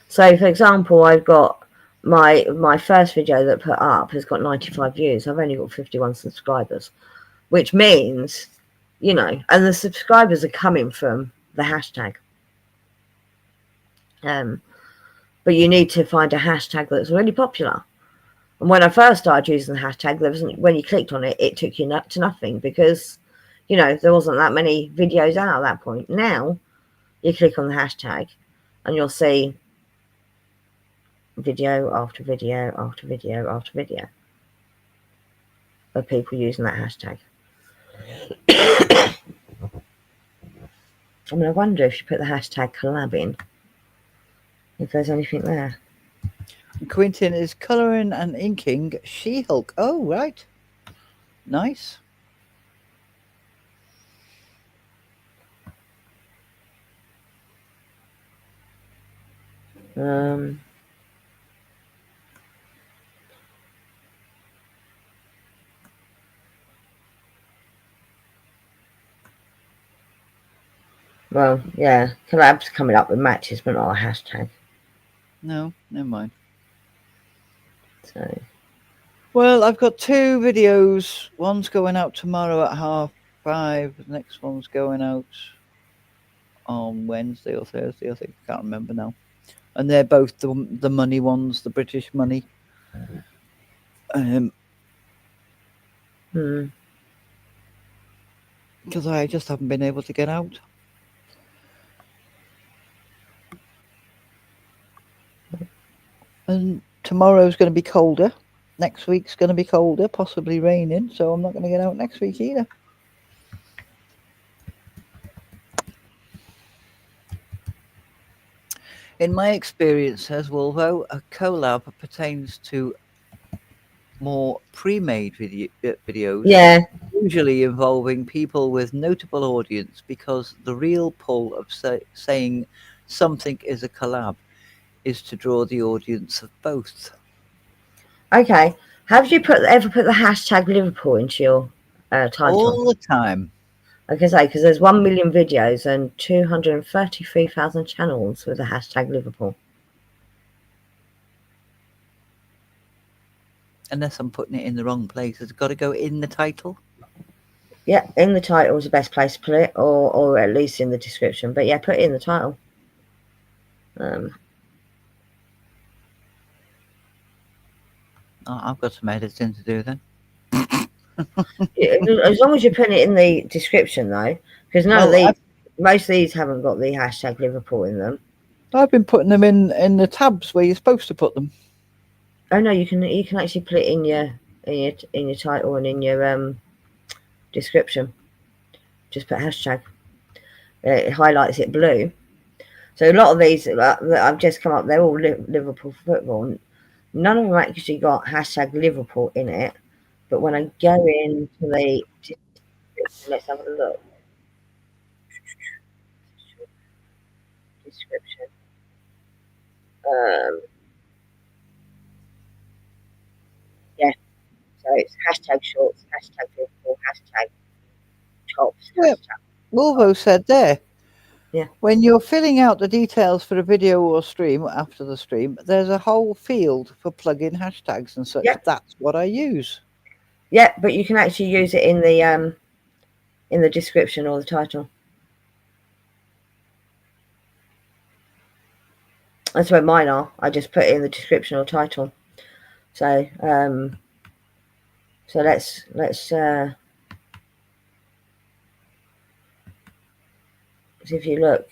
B: So, for example, I've got my first video that I put up has got 95 views. I've only got 51 subscribers, which means you know, and the subscribers are coming from the hashtag. But you need to find a hashtag that's really popular. And when I first started using the hashtag, there wasn't, when you clicked on it, it took you to nothing because, you know, there wasn't that many videos out at that point. Now you click on the hashtag and you'll see video after video after video after video of people using that hashtag. I mean, I wonder if you put the hashtag collab in, if there's anything there.
A: Quentin is colouring and inking She-Hulk. Oh, right. Nice.
B: Well, yeah, collabs coming up with matches, but not a hashtag.
A: No, never mind.
B: So,
A: well, I've got 2 videos. One's going out tomorrow at 5:30. The next one's going out on Wednesday or Thursday, I think. I can't remember now. And they're both the money ones, the British money. Because I just haven't been able to get out. And tomorrow's going to be colder. Next week's going to be colder, possibly raining. So I'm not going to get out next week either. In my experience, says Wolvo, a collab pertains to more pre-made videos.
B: yeah,
A: Usually involving people with notable audience, because the real pull of saying something is a collab is to draw the audience of both.
B: okay. Have you ever put the hashtag Liverpool into your title?
A: All the time.
B: I can say, because there's 1 million videos and 233,000 channels with the hashtag Liverpool.
A: Unless I'm putting it in the wrong place. It's got to go in the title.
B: Yeah, in the title is the best place to put it, or at least in the description. But yeah, put it in the title.
A: I've got some editing to do then.
B: As long as you put it in the description, though, because most of these haven't got the hashtag Liverpool in them.
A: I've been putting them in the tabs where you're supposed to put them.
B: Oh no, you can actually put it in your title and in your description. Just put hashtag. It highlights it blue. So a lot of these that I've just come up, they're all Liverpool football. None of them actually got hashtag Liverpool in it. But when I go into the description, let's have a look. Description. Yeah. So it's hashtag shorts, hashtag Liverpool, hashtag tops.
A: Yeah. Wolvo said there.
B: Yeah.
A: When you're filling out the details for a video or stream after the stream, there's a whole field for plug-in hashtags and such.
B: Yep.
A: That's what I use.
B: Yeah, but you can actually use it in the description or the title. That's where mine are. I just put it in the description or title. So so let's see if you look.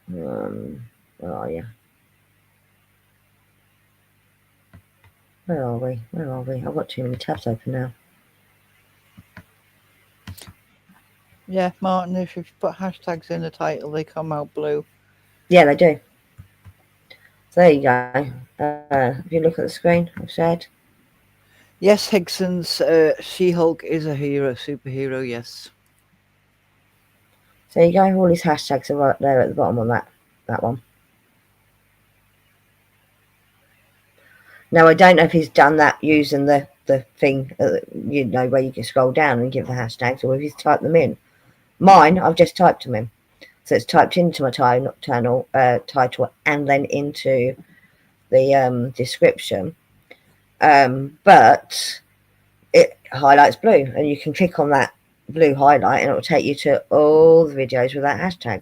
B: Where are you? Where are we? I've got too many tabs open now.
A: Yeah, Martin, if you put hashtags in the title, they come out blue.
B: Yeah, they do. So there you go. If you look at the screen, I've said.
A: Yes, Higson's She-Hulk is a superhero, yes.
B: So you go, all these hashtags are right there at the bottom on that one. Now, I don't know if he's done that using the thing, you know, where you can scroll down and give the hashtags, or if he's typed them in. Mine, I've just typed them in. So it's typed into my title and then into the description, but it highlights blue, and you can click on that blue highlight and it will take you to all the videos with that hashtag.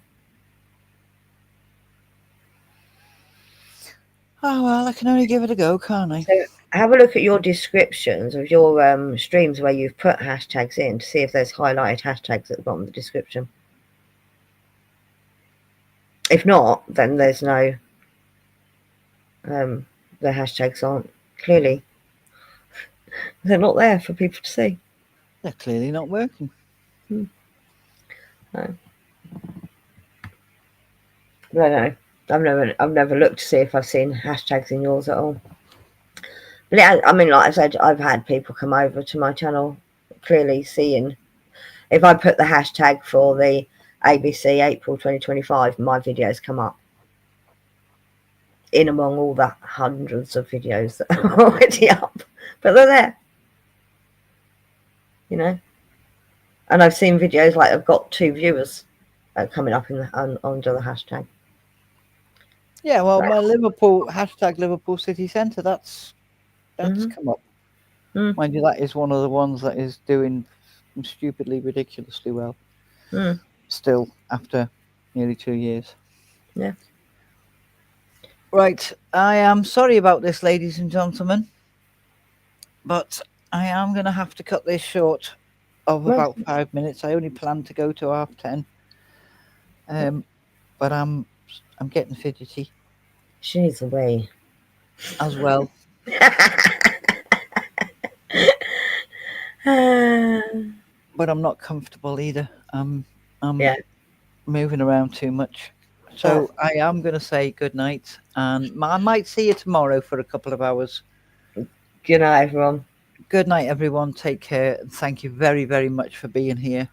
A: Oh, well, I can only give it a go, can't I?
B: So have a look at your descriptions of your streams where you've put hashtags in to see if there's highlighted hashtags at the bottom of the description. If not, then there's no, the hashtags aren't clearly, they're not there for people to see.
A: They're clearly not working.
B: No. No, I've never looked to see if I've seen hashtags in yours at all. But yeah, I mean, like I said, I've had people come over to my channel clearly seeing if I put the hashtag for the ABC April 2025, my videos come up in among all the hundreds of videos that are already up, but they're there, you know. And I've seen videos like I've got 2 viewers coming up in under the hashtag.
A: Yeah, well, my hashtag Liverpool City Centre, that's come up. Mind you, that is one of the ones that is doing stupidly, ridiculously well. Still, after nearly 2 years.
B: Yeah.
A: Right, I am sorry about this, ladies and gentlemen, but I am going to have to cut this short of about 5 minutes. I only planned to go to 10:30, but I'm getting fidgety.
B: She needs a wee
A: as well. But I'm not comfortable either. I'm moving around too much. So I am going to say good night, and I might see you tomorrow for a couple of hours.
B: Good night, everyone.
A: Good night, everyone. Take care. And thank you very, very much for being here.